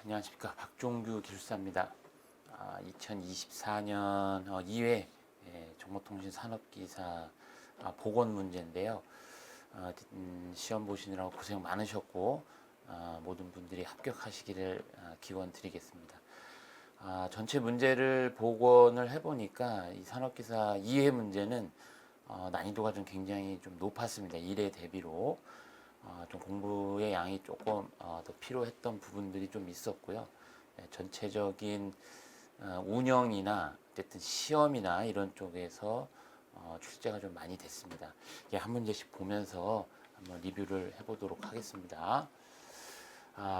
안녕하십니까. 박종규 기술사입니다. 2024년 2회 정보통신 산업기사 보건 문제인데요. 시험 보시느라고 고생 많으셨고 모든 분들이 합격하시기를 기원 드리겠습니다. 전체 문제를 복원을 해보니까 이 산업기사 2회 문제는 난이도가 좀 굉장히 좀 높았습니다. 1회 대비로. 좀 공부의 양이 조금 더 필요했던 부분들이 좀 있었고요. 전체적인 운영이나 어쨌든 시험이나 이런 쪽에서 출제가 좀 많이 됐습니다. 한 문제씩 보면서 한번 리뷰를 해보도록 하겠습니다.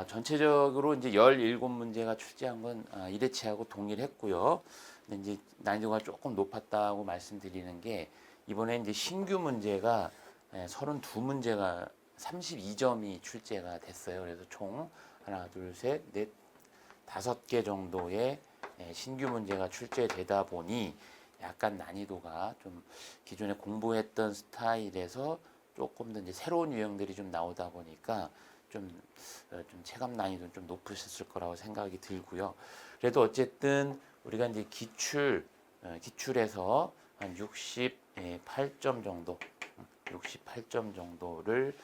전체적으로 이제 17문제가 출제한 건 1회치하고 동일했고요. 근데 이제 난이도가 조금 높았다고 말씀드리는 게 이번에 이제 신규 문제가 32문제가 32점이 출제가 됐어요. 그래서 총 하나, 둘, 셋, 넷, 5개 정도의 신규 문제가 출제되다 보니 약간 난이도가 좀 기존에 공부했던 스타일에서 조금 더 이제 새로운 유형들이 좀 나오다 보니까 좀 체감 난이도는 좀 높으셨을 거라고 생각이 들고요. 그래도 어쨌든 우리가 이제 기출에서 한 68점 정도, 68점 정도를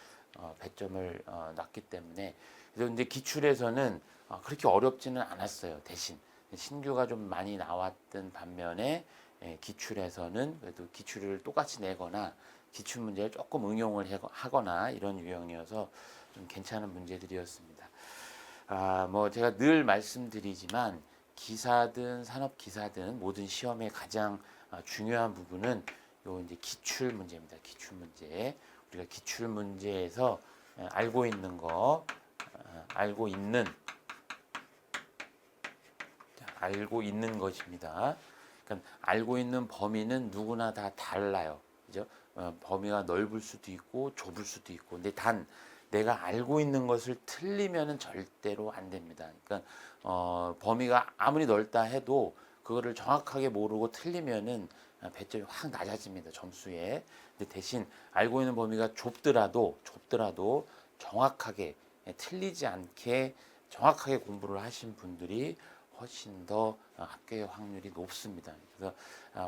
배점을 놨기 때문에 그래서 이제 기출에서는 그렇게 어렵지는 않았어요. 대신 신규가 좀 많이 나왔던 반면에 기출에서는 그래도 기출을 똑같이 내거나 기출 문제를 조금 응용을 하거나 이런 유형이어서 좀 괜찮은 문제들이었습니다. 뭐 제가 늘 말씀드리지만 기사든 산업 기사든 모든 시험의 가장 중요한 부분은 요 이제 기출 문제입니다. 기출 문제. 우리가 기출 문제에서 알고 있는 거, 알고 있는 것입니다. 그러니까 알고 있는 범위는 누구나 다 달라요. 그죠? 범위가 넓을 수도 있고 좁을 수도 있고. 근데 단 내가 알고 있는 것을 틀리면은 절대로 안 됩니다. 그러니까 범위가 아무리 넓다 해도 그거를 정확하게 모르고 틀리면은 배점이 확 낮아집니다. 점수에. 근데 대신 알고 있는 범위가 좁더라도 정확하게 틀리지 않게 정확하게 공부를 하신 분들이 훨씬 더 합격의 확률이 높습니다. 그래서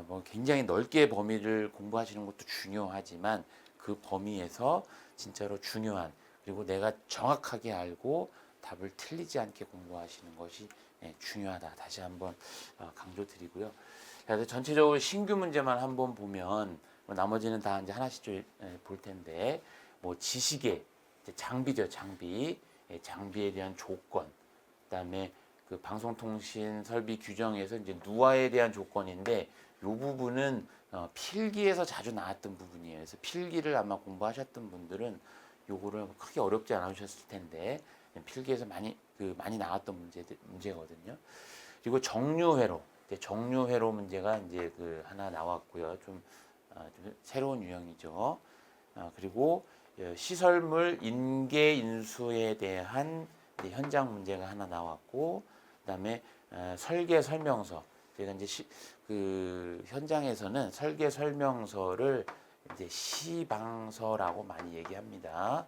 뭐 굉장히 넓게 범위를 공부하시는 것도 중요하지만 그 범위에서 진짜로 중요한 그리고 내가 정확하게 알고 답을 틀리지 않게 공부하시는 것이 중요하다. 다시 한번 강조드리고요. 그래서 전체적으로 신규 문제만 한번 보면 나머지는 다 이제 하나씩 볼 텐데 뭐 지식의 장비죠. 장비에 대한 조건, 그다음에 그 방송통신 설비 규정에서 이제 누화에 대한 조건인데 이 부분은 필기에서 자주 나왔던 부분이에요. 그래서 필기를 아마 공부하셨던 분들은 요거를 크게 어렵지 않으셨을 텐데 필기에서 많이 나왔던 문제거든요. 그리고 정류회로 문제가 이제 그 하나 나왔고요. 좀 새로운 유형이죠. 그리고 시설물 인계 인수에 대한 현장 문제가 하나 나왔고, 그다음에 설계 설명서. 제가 이제 그 현장에서는 설계 설명서를 이제 시방서라고 많이 얘기합니다.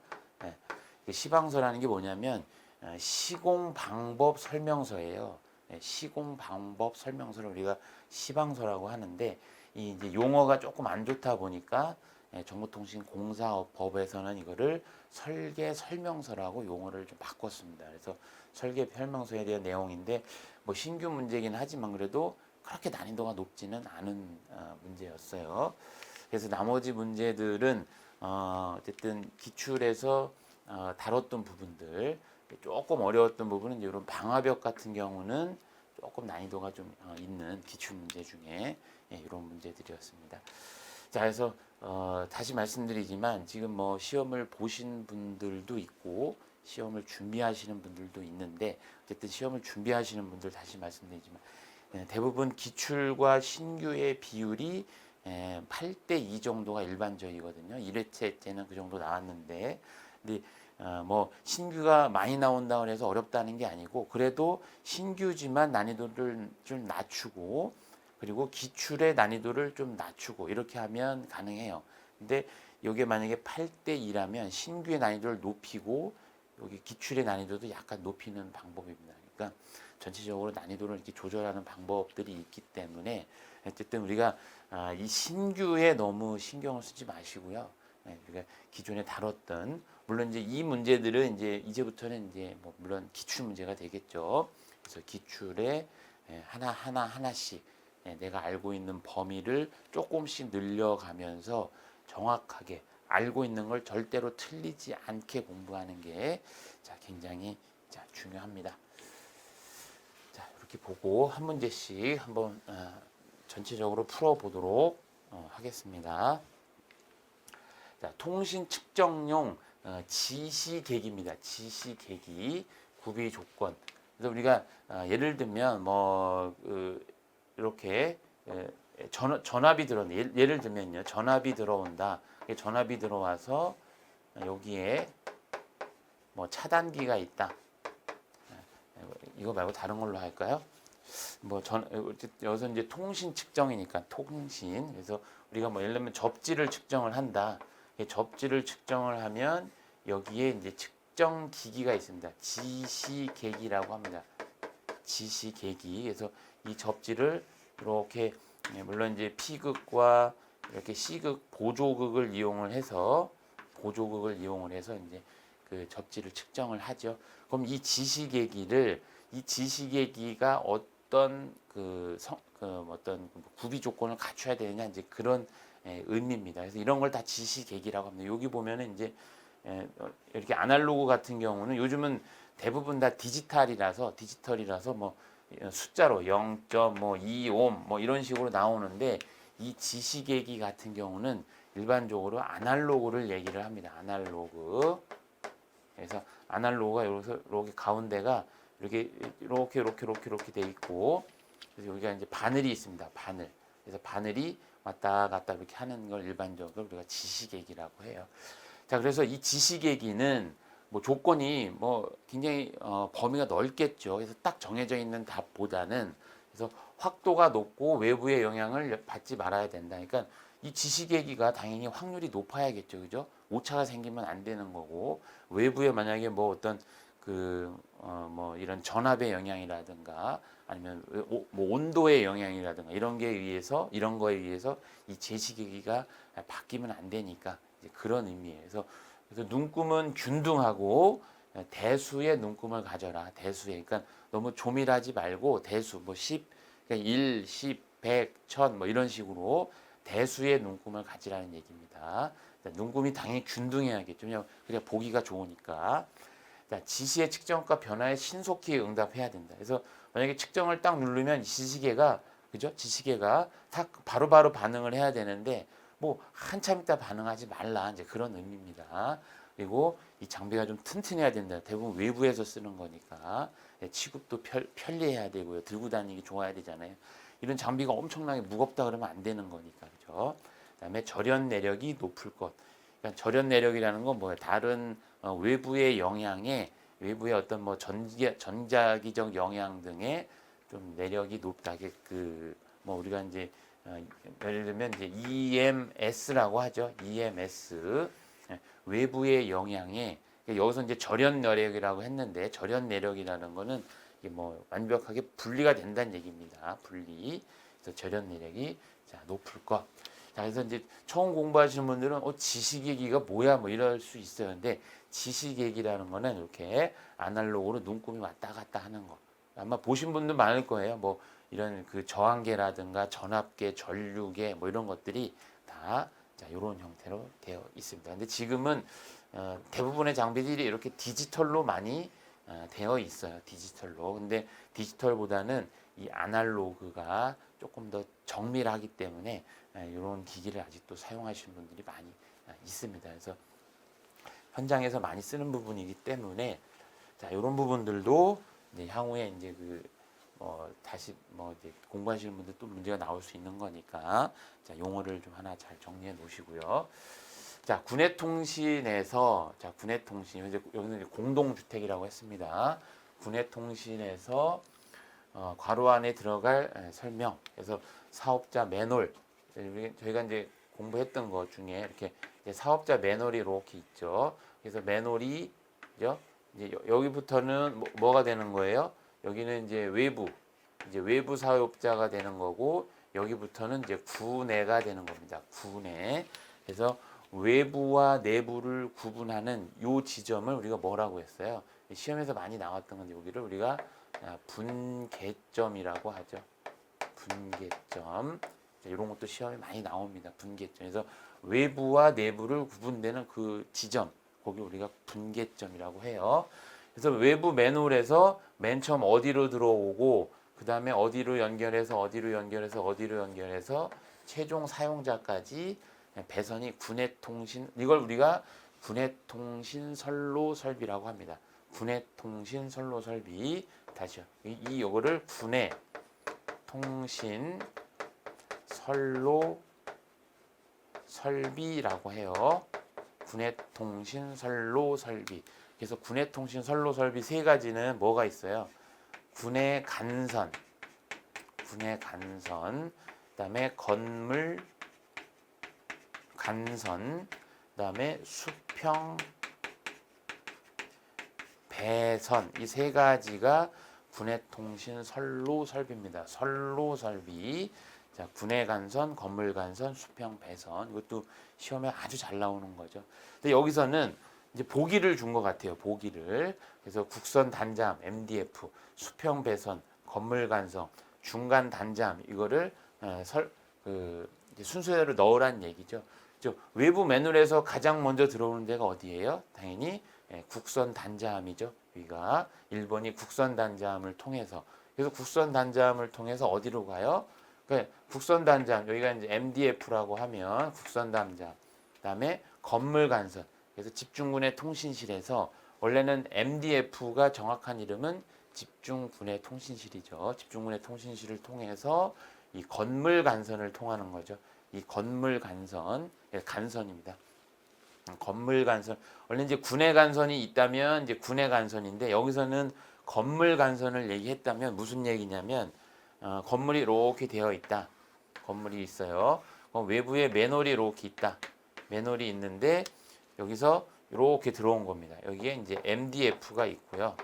시방서라는 게 뭐냐면 시공 방법 설명서예요. 시공 방법 설명서를 우리가 시방서라고 하는데 이 이제 용어가 조금 안 좋다 보니까 정보통신공사법에서는 이거를 설계 설명서라고 용어를 좀 바꿨습니다. 그래서 설계 설명서에 대한 내용인데 뭐 신규 문제긴 하지만 그래도 그렇게 난이도가 높지는 않은 문제였어요. 그래서 나머지 문제들은 어쨌든 기출에서 다뤘던 부분들 조금 어려웠던 부분은 이제 이런 방화벽 같은 경우는 조금 난이도가 좀 있는 기출 문제 중에 이런 문제들이었습니다. 자, 그래서 다시 말씀드리지만 지금 뭐 시험을 보신 분들도 있고 시험을 준비하시는 분들도 있는데 어쨌든 시험을 준비하시는 분들 다시 말씀드리지만 대부분 기출과 신규의 비율이 8대 2 정도가 일반적이거든요. 1회차 때는 그 정도 나왔는데 근데 뭐 신규가 많이 나온다고 해서 어렵다는 게 아니고 그래도 신규지만 난이도를 좀 낮추고 그리고 기출의 난이도를 좀 낮추고 이렇게 하면 가능해요. 근데 이게 만약에 8대 2라면 신규의 난이도를 높이고 여기 기출의 난이도도 약간 높이는 방법입니다. 그러니까 전체적으로 난이도를 이렇게 조절하는 방법들이 있기 때문에 어쨌든 우리가 이 신규에 너무 신경을 쓰지 마시고요. 우리가 기존에 다뤘던 물론 이제 이 문제들은 이제부터는 이제 뭐 물론 기출 문제가 되겠죠. 그래서 기출에 하나씩 내가 알고 있는 범위를 조금씩 늘려가면서 정확하게 알고 있는 걸 절대로 틀리지 않게 공부하는 게 굉장히 중요합니다. 자, 이렇게 보고 한 문제씩 한번 전체적으로 풀어보도록 하겠습니다. 자, 통신 측정용 지시계기입니다. 지시계기 구비 조건. 그래서 우리가 예를 들면 이렇게 전압이 들어온다. 예를 들면요, 전압이 들어온다. 전압이 들어와서 여기에 뭐 차단기가 있다. 이거 말고 다른 걸로 할까요? 여기서 이제 통신 측정이니까 통신. 그래서 우리가 뭐 예를 들면 접지를 측정을 한다. 접지를 측정을 하면 여기에 이제 측정 기기가 있습니다. 지시계기라고 합니다. 지시계기. 그래서 이 접지를 이렇게 물론 이제 P극과 이렇게 C극 보조극을 이용을 해서 이제 그 접지를 측정을 하죠. 그럼 이 지시계기가 어떤 어떤 구비 조건을 갖춰야 되느냐 이제 그런 의미입니다. 그래서 이런 걸 다 지시계기라고 합니다. 여기 보면은 이제 이렇게 아날로그 같은 경우는 요즘은 대부분 다 디지털이라서 뭐 숫자로 0.25옴 뭐 이런 식으로 나오는데 이 지시계기 같은 경우는 일반적으로 아날로그를 얘기를 합니다. 아날로그. 그래서 아날로그가 이렇게 가운데가 이렇게 돼 있고, 그래서 여기가 이제 바늘이 있습니다. 바늘. 그래서 바늘이 왔다 갔다 이렇게 하는 걸 일반적으로 우리가 지시계기라고 해요. 자, 그래서 이 지시계기는 뭐 조건이 뭐 굉장히 범위가 넓겠죠. 그래서 딱 정해져 있는 답보다는 그래서 확도가 높고 외부의 영향을 받지 말아야 된다. 그러니까 이 지시계기가 당연히 확률이 높아야겠죠, 그죠? 오차가 생기면 안 되는 거고 외부에 만약에 뭐 어떤 뭐 이런 전압의 영향이라든가 아니면 뭐 온도의 영향이라든가 이런 거에 의해서 이 지시계기가 바뀌면 안 되니까 이제 그런 의미예요. 그래서 눈금은 균등하고 대수의 눈금을 가져라. 대수에. 그러니까 너무 조밀하지 말고 대수 뭐 10, 그러니까 1, 10, 100, 1000 뭐 이런 식으로 대수의 눈금을 가지라는 얘기입니다. 눈금이 당연히 균등해야겠죠. 그래야 보기가 좋으니까. 자, 지시의 측정과 변화에 신속히 응답해야 된다. 그래서 만약에 측정을 딱 누르면 지시계가 그죠? 지시계가 딱 바로바로 반응을 해야 되는데 뭐 한참 있다 반응하지 말라 이제 그런 의미입니다. 그리고 이 장비가 좀 튼튼해야 된다. 대부분 외부에서 쓰는 거니까 취급도 편리해야 되고요. 들고 다니기 좋아야 되잖아요. 이런 장비가 엄청나게 무겁다 그러면 안 되는 거니까 그죠. 그다음에 절연 내력이 높을 것. 그러니까 절연 내력이라는 건 뭐예요? 다른 외부의 영향에 외부의 어떤 뭐 전자기적 영향 등의 좀 내력이 높다. 뭐 우리가 이제 예를 들면 이제 EMS라고 하죠. EMS 외부의 영향에 여기서 이제 절연 내력이라고 했는데 절연 내력이라는 거는 이게 뭐 완벽하게 분리가 된다는 얘기입니다. 분리. 그래서 절연 내력이 높을 것. 자, 그래서 이제 처음 공부하시는 분들은 지시계기가 뭐야 뭐 이럴 수 있어요. 근데 지시계기라는 거는 이렇게 아날로그로 눈금이 왔다 갔다 하는 거. 아마 보신 분들 많을 거예요. 뭐 이런 저항계라든가 전압계, 전류계 뭐 이런 것들이 다 이런 형태로 되어 있습니다. 근데 지금은 대부분의 장비들이 이렇게 디지털로 많이 되어 있어요. 디지털로. 근데 디지털보다는 이 아날로그가 조금 더 정밀하기 때문에 이런 기기를 아직도 사용하시는 분들이 많이 있습니다. 그래서 현장에서 많이 쓰는 부분이기 때문에 이런 부분들도 이제 향후에 이제 다시 이제 공부하시는 분들 또 문제가 나올 수 있는 거니까 용어를 좀 하나 잘 정리해 놓으시고요. 군해통신에서 여기는 이제 공동주택이라고 했습니다. 군해통신에서 괄호 안에 들어갈 설명. 그래서 사업자 매놀. 저희가 이제 공부했던 것 중에 이렇게 사업자 매놀이 이렇게 있죠. 그래서 매놀이 이제 여기부터는 뭐가 되는 거예요? 여기는 이제 외부 사업자가 되는 거고 여기부터는 이제 구내가 되는 겁니다. 구내. 그래서 외부와 내부를 구분하는 요 지점을 우리가 뭐라고 했어요? 시험에서 많이 나왔던 건데 여기를 우리가 분계점이라고 하죠. 분계점. 이런 것도 시험에 많이 나옵니다. 분계점. 그래서 외부와 내부를 구분되는 그 지점, 거기 우리가 분계점이라고 해요. 그래서 외부 맨홀에서 맨 처음 어디로 들어오고 그 다음에 어디로 연결해서 최종 사용자까지 배선이 군해통신, 이걸 우리가 군해통신 선로 설비라고 합니다. 군해통신 선로 설비. 다시요. 요거를 군해통신 선로 설비라고 해요. 군해통신 선로 설비. 그래서 군해통신 선로 설비 세 가지는 뭐가 있어요? 군해간선, 그다음에 건물 간선, 그다음에 수평 배선, 이 세 가지가 군해통신 선로 설비입니다. 선로 설비. 자, 군해간선, 건물간선, 수평 배선. 이것도 시험에 아주 잘 나오는 거죠. 근데 여기서는 이제 보기를 준 것 같아요. 보기를. 그래서 국선 단자함, MDF, 수평 배선, 건물 간성, 중간 단자함, 이거를 이제 순서대로 넣으란 얘기죠. 외부 맨홀에서 가장 먼저 들어오는 데가 어디예요? 당연히 국선 단자함이죠. 여기가 1번이 국선 단자함을 통해서. 그래서 국선 단자함을 통해서 어디로 가요? 그러니까 국선 단자함, 여기가 이제 MDF라고 하면 국선 단자함. 그다음에 건물 간선. 그래서 집중군해 통신실에서, 원래는 MDF가 정확한 이름은 집중군해 통신실이죠. 집중군해 통신실을 통해서 이 건물 간선을 통하는 거죠. 이 건물 간선, 간선입니다. 건물 간선. 원래 이제 군해 간선이 있다면 이제 군해 간선인데, 여기서는 건물 간선을 얘기했다면 무슨 얘기냐면, 건물이 이렇게 되어 있다. 건물이 있어요. 외부에 맨홀이 이렇게 있다. 맨홀이 있는데 여기서 이렇게 들어온 겁니다. 여기에 이제 MDF가 있고요.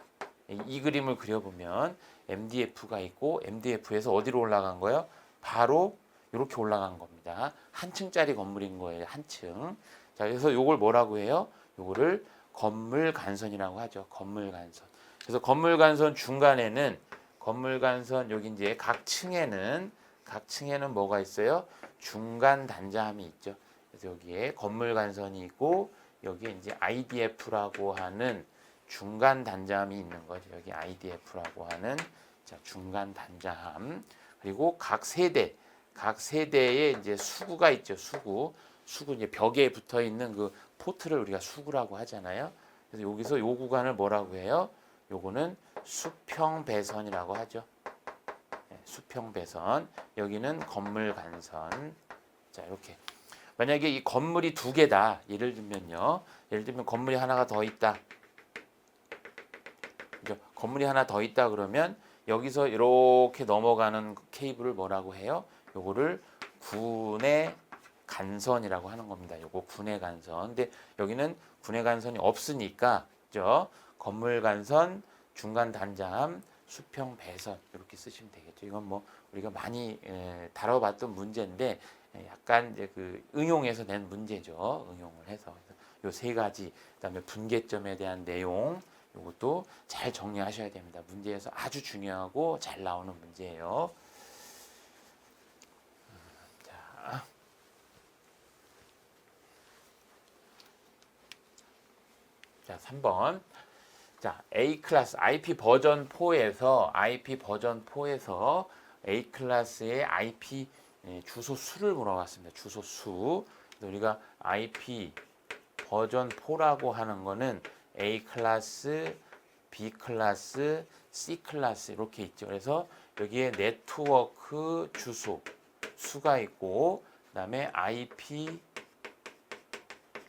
이 그림을 그려보면 MDF가 있고, MDF에서 어디로 올라간 거예요? 바로 이렇게 올라간 겁니다. 한 층짜리 건물인 거예요. 한 층. 자, 그래서 요걸 뭐라고 해요? 요거를 건물 간선이라고 하죠. 건물 간선. 그래서 건물 간선 중간에는, 건물 간선 여기 이제 각 층에는 뭐가 있어요? 중간 단자함이 있죠. 그래서 여기에 건물 간선이 있고, 여기에 이제 IDF라고 하는 중간 단자함이 있는 거죠. 여기 IDF라고 하는, 자, 중간 단자함. 그리고 각 세대에 이제 수구가 있죠. 수구 이제 벽에 붙어 있는 그 포트를 우리가 수구라고 하잖아요. 그래서 여기서 요 구간을 뭐라고 해요? 요거는 수평 배선이라고 하죠. 수평 배선. 여기는 건물 간선. 자, 이렇게. 만약에 이 건물이 두 개다. 예를 들면 건물이 하나가 더 있다. 그죠? 건물이 하나 더 있다 그러면 여기서 이렇게 넘어가는 케이블을 뭐라고 해요? 요거를 군해 간선이라고 하는 겁니다. 요거 군해 간선. 근데 여기는 군해 간선이 없으니까, 그죠? 건물 간선, 중간 단자함, 수평 배선, 이렇게 쓰시면 되겠죠. 이건 뭐 우리가 많이 다뤄봤던 문제인데, 약간 이제 그 응용해서 낸 문제죠. 응용을 해서. 요 세 가지, 그다음에 분계점에 대한 내용, 이것도 잘 정리하셔야 됩니다. 문제에서 아주 중요하고 잘 나오는 문제예요. 자, 3번. 자, A 클래스 IP 버전 4에서 A 클래스의 IP 주소 수를 물어봤습니다. 주소 수. 우리가 IP 버전 4라고 하는 거는 A 클래스, B 클래스, C 클래스 이렇게 있죠. 그래서 여기에 네트워크 주소 수가 있고, 그다음에 IP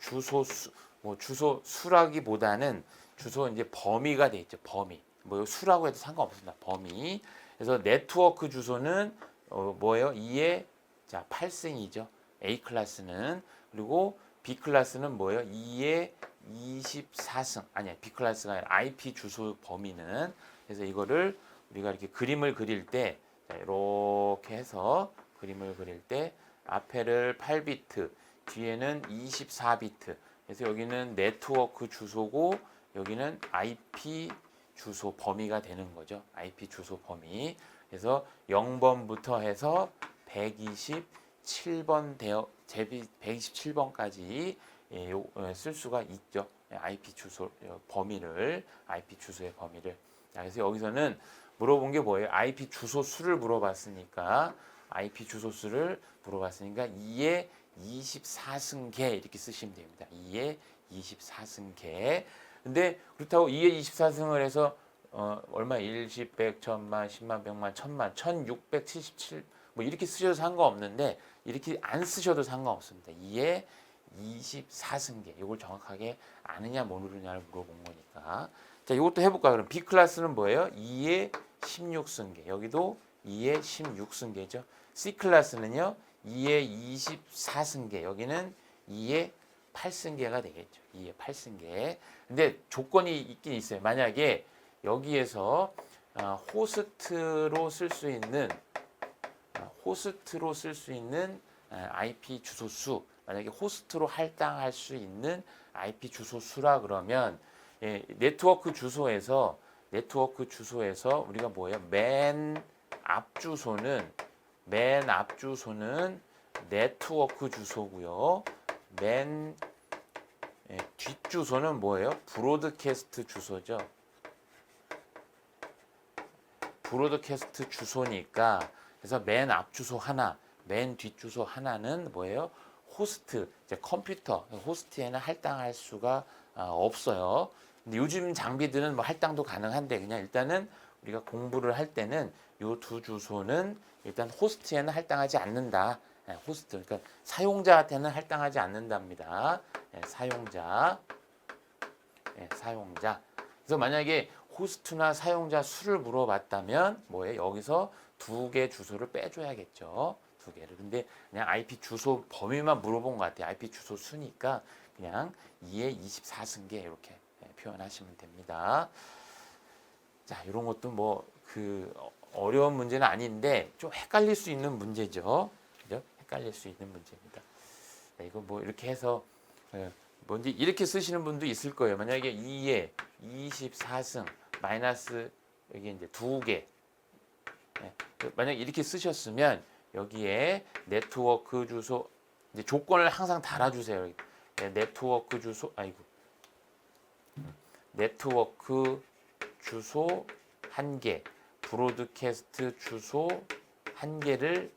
주소 수, 뭐 주소 수라기보다는 주소 이제 범위가 돼 있죠. 범위. 뭐 수라고 해도 상관없습니다. 범위. 그래서 네트워크 주소는 뭐예요? 2의 8승이죠. A 클래스는. 그리고 B 클래스는 뭐예요? 2의 24승. 아니야. B 클래스가 아니라 IP 주소 범위는. 그래서 이거를 우리가 이렇게 그림을 그릴 때 자, 이렇게 해서 그림을 그릴 때 앞에를 8비트, 뒤에는 24비트. 그래서 여기는 네트워크 주소고 여기는 IP 주소 범위가 되는 거죠. IP 주소 범위. 그래서 0번부터 해서 127번 되어 127번까지 쓸 수가 있죠. IP 주소 범위를 IP 주소의 범위를. 그래서 여기서는 물어본 게 뭐예요? IP 주소 수를 물어봤으니까 2의 24승계 이렇게 쓰시면 됩니다. 2의 24승계. 근데 그렇다고 2의 24승을 해서 얼마 1, 10, 100, 1000만, 10만, 100만, 1000만, 1677 뭐 이렇게 쓰셔도 상관없는데 이렇게 안 쓰셔도 상관없습니다. 2의 24승계. 이걸 정확하게 아느냐 모르느냐를 물어본 거니까. 자, 이것도 해볼까? 그럼 B 클래스는 뭐예요? 2의 16승계. 여기도 2의 16승계죠. C 클래스는요. 2의 24승계. 여기는 2의 8승계가 되겠죠. 2의 8승계. 근데 조건이 있긴 있어요. 만약에 여기에서 호스트로 쓸 수 있는 IP 주소 수, 만약에 호스트로 할당할 수 있는 IP 주소 수라 그러면 네트워크 주소에서 우리가 뭐예요? 맨 앞 주소는 네트워크 주소고요. 맨 뒷 주소는 뭐예요? 브로드캐스트 주소죠. 브로드캐스트 주소니까 그래서 맨 앞 주소 하나, 맨 뒷 주소 하나는 뭐예요? 호스트, 이제 컴퓨터 호스트에는 할당할 수가 없어요. 근데 요즘 장비들은 뭐 할당도 가능한데 그냥 일단은 우리가 공부를 할 때는 요 두 주소는 일단 호스트에는 할당하지 않는다. 호스트, 그러니까 사용자한테는 할당하지 않는답니다. 사용자. 그래서 만약에 호스트나 사용자 수를 물어봤다면 뭐예요? 여기서 두 개 주소를 빼줘야겠죠. 두 개를. 근데 그냥 IP 주소 범위만 물어본 것 같아요. IP 주소 수니까 그냥 2의 24승계 이렇게 표현하시면 됩니다. 자, 이런 것도 뭐 어려운 문제는 아닌데 좀 헷갈릴 수 있는 문제죠. 그죠? 헷갈릴 수 있는 문제입니다. 자, 이거 뭐 이렇게 해서 뭔지 이렇게 쓰시는 분도 있을 거예요. 만약에 2의 24승 마이너스 여기 이제 두 개. 만약 이렇게 쓰셨으면 여기에 네트워크 주소 이제 조건을 항상 달아주세요. 네트워크 주소 네트워크 주소 1개, 브로드캐스트 주소 1개를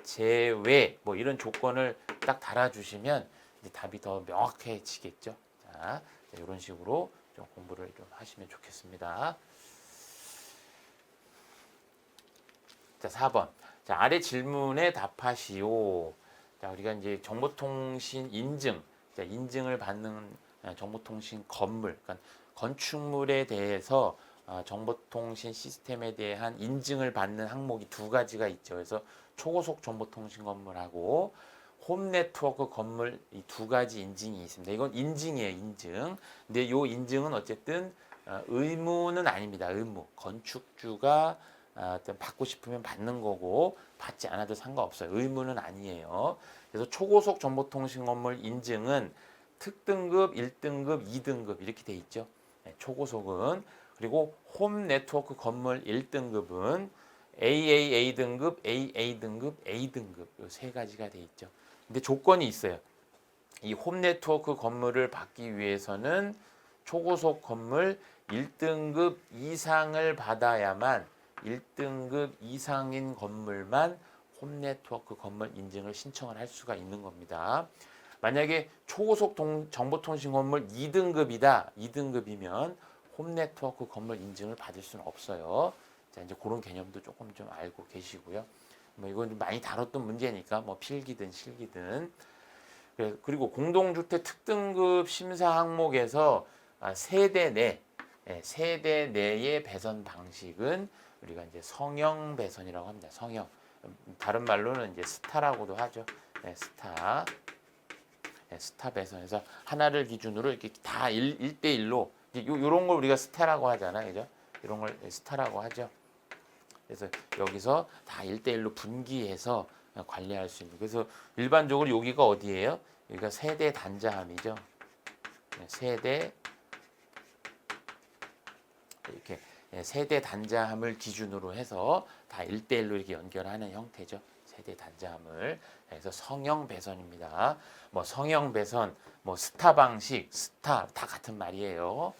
제외 뭐 이런 조건을 딱 달아주시면 이제 답이 더 명확해지겠죠. 자, 이런 식으로 좀 공부를 좀 하시면 좋겠습니다. 자, 4번. 자, 아래 질문에 답하시오. 자, 우리가 이제 정보통신 인증, 자, 인증을 받는 정보통신 건물, 그러니까 건축물에 대해서 정보통신 시스템에 대한 인증을 받는 항목이 두 가지가 있죠. 그래서 초고속 정보통신 건물하고 홈 네트워크 건물 이 두 가지 인증이 있습니다. 이건 인증이에요, 인증. 근데 이 인증은 어쨌든 의무는 아닙니다. 의무. 건축주가 받고 싶으면 받는 거고 받지 않아도 상관없어요. 의무는 아니에요. 그래서 초고속 정보통신 건물 인증은 특등급, 1등급, 2등급 이렇게 돼 있죠. 초고속은. 그리고 홈 네트워크 건물 1등급은 AAA 등급, AA 등급, A 등급 이 세 가지가 돼 있죠. 근데 조건이 있어요. 이 홈 네트워크 건물을 받기 위해서는 초고속 건물 1등급 이상을 받아야만 1등급 이상인 건물만 홈 네트워크 건물 인증을 신청을 할 수가 있는 겁니다. 만약에 초고속 정보통신 건물 2등급이다. 2등급이면 홈 네트워크 건물 인증을 받을 수는 없어요. 자, 이제 그런 개념도 조금 좀 알고 계시고요. 뭐 이건 좀 많이 다뤘던 문제니까 뭐 필기든 실기든. 그리고 공동주택 특등급 심사 항목에서 세대 내의 배선 방식은 우리가 이제 성형 배선이라고 합니다. 성형. 다른 말로는 이제 스타라고도 하죠. 스타 배선에서 하나를 기준으로 이렇게 다 1대1로 요런 걸 우리가 스타라고 하잖아요. 그죠? 이런 걸 스타라고 하죠. 그래서 여기서 다 1대1로 분기해서 관리할 수 있는. 그래서 일반적으로 여기가 어디예요? 여기가 세대 단자함이죠. 세대 이렇게 세대 단자함을 기준으로 해서 다 1대1로 이렇게 연결하는 형태죠. 세대 단자함을. 그래서 성형 배선입니다. 뭐 성형 배선, 뭐 스타 방식, 스타 다 같은 말이에요.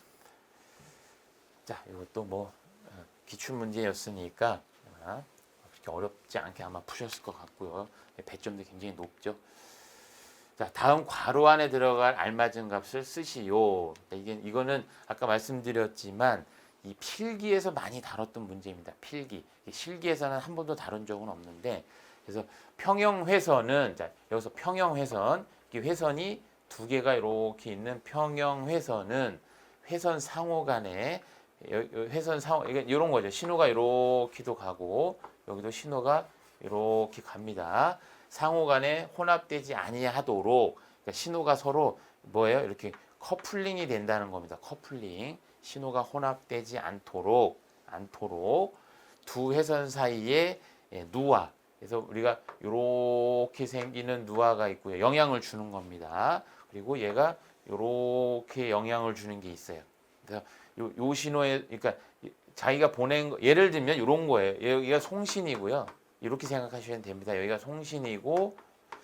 자, 이것도 뭐 기출 문제였으니까 그렇게 어렵지 않게 아마 푸셨을 것 같고요. 배점도 굉장히 높죠. 자, 다음 괄호 안에 들어갈 알맞은 값을 쓰시오. 이거는 아까 말씀드렸지만 이 필기에서 많이 다뤘던 문제입니다. 필기. 실기에서는 한 번도 다룬 적은 없는데, 그래서 평형회선은, 자, 여기서 평형회선, 이 회선이 두 개가 이렇게 있는 평형회선은 회선 상호 간에 회선 상호, 이런 거죠. 신호가 이렇게도 가고 여기도 신호가 이렇게 갑니다. 상호 간에 혼합되지 아니하도록, 그러니까 신호가 서로 뭐예요? 이렇게 커플링이 된다는 겁니다. 커플링. 신호가 혼합되지 않도록 두 회선 사이에 누화. 그래서 우리가 이렇게 생기는 누화가 있고요. 영향을 주는 겁니다. 그리고 얘가 이렇게 영향을 주는 게 있어요. 그래서 요 신호에, 그러니까 자기가 보낸 거, 예를 들면 이런 거예요. 여기가 송신이고요. 이렇게 생각하시면 됩니다. 여기가 송신이고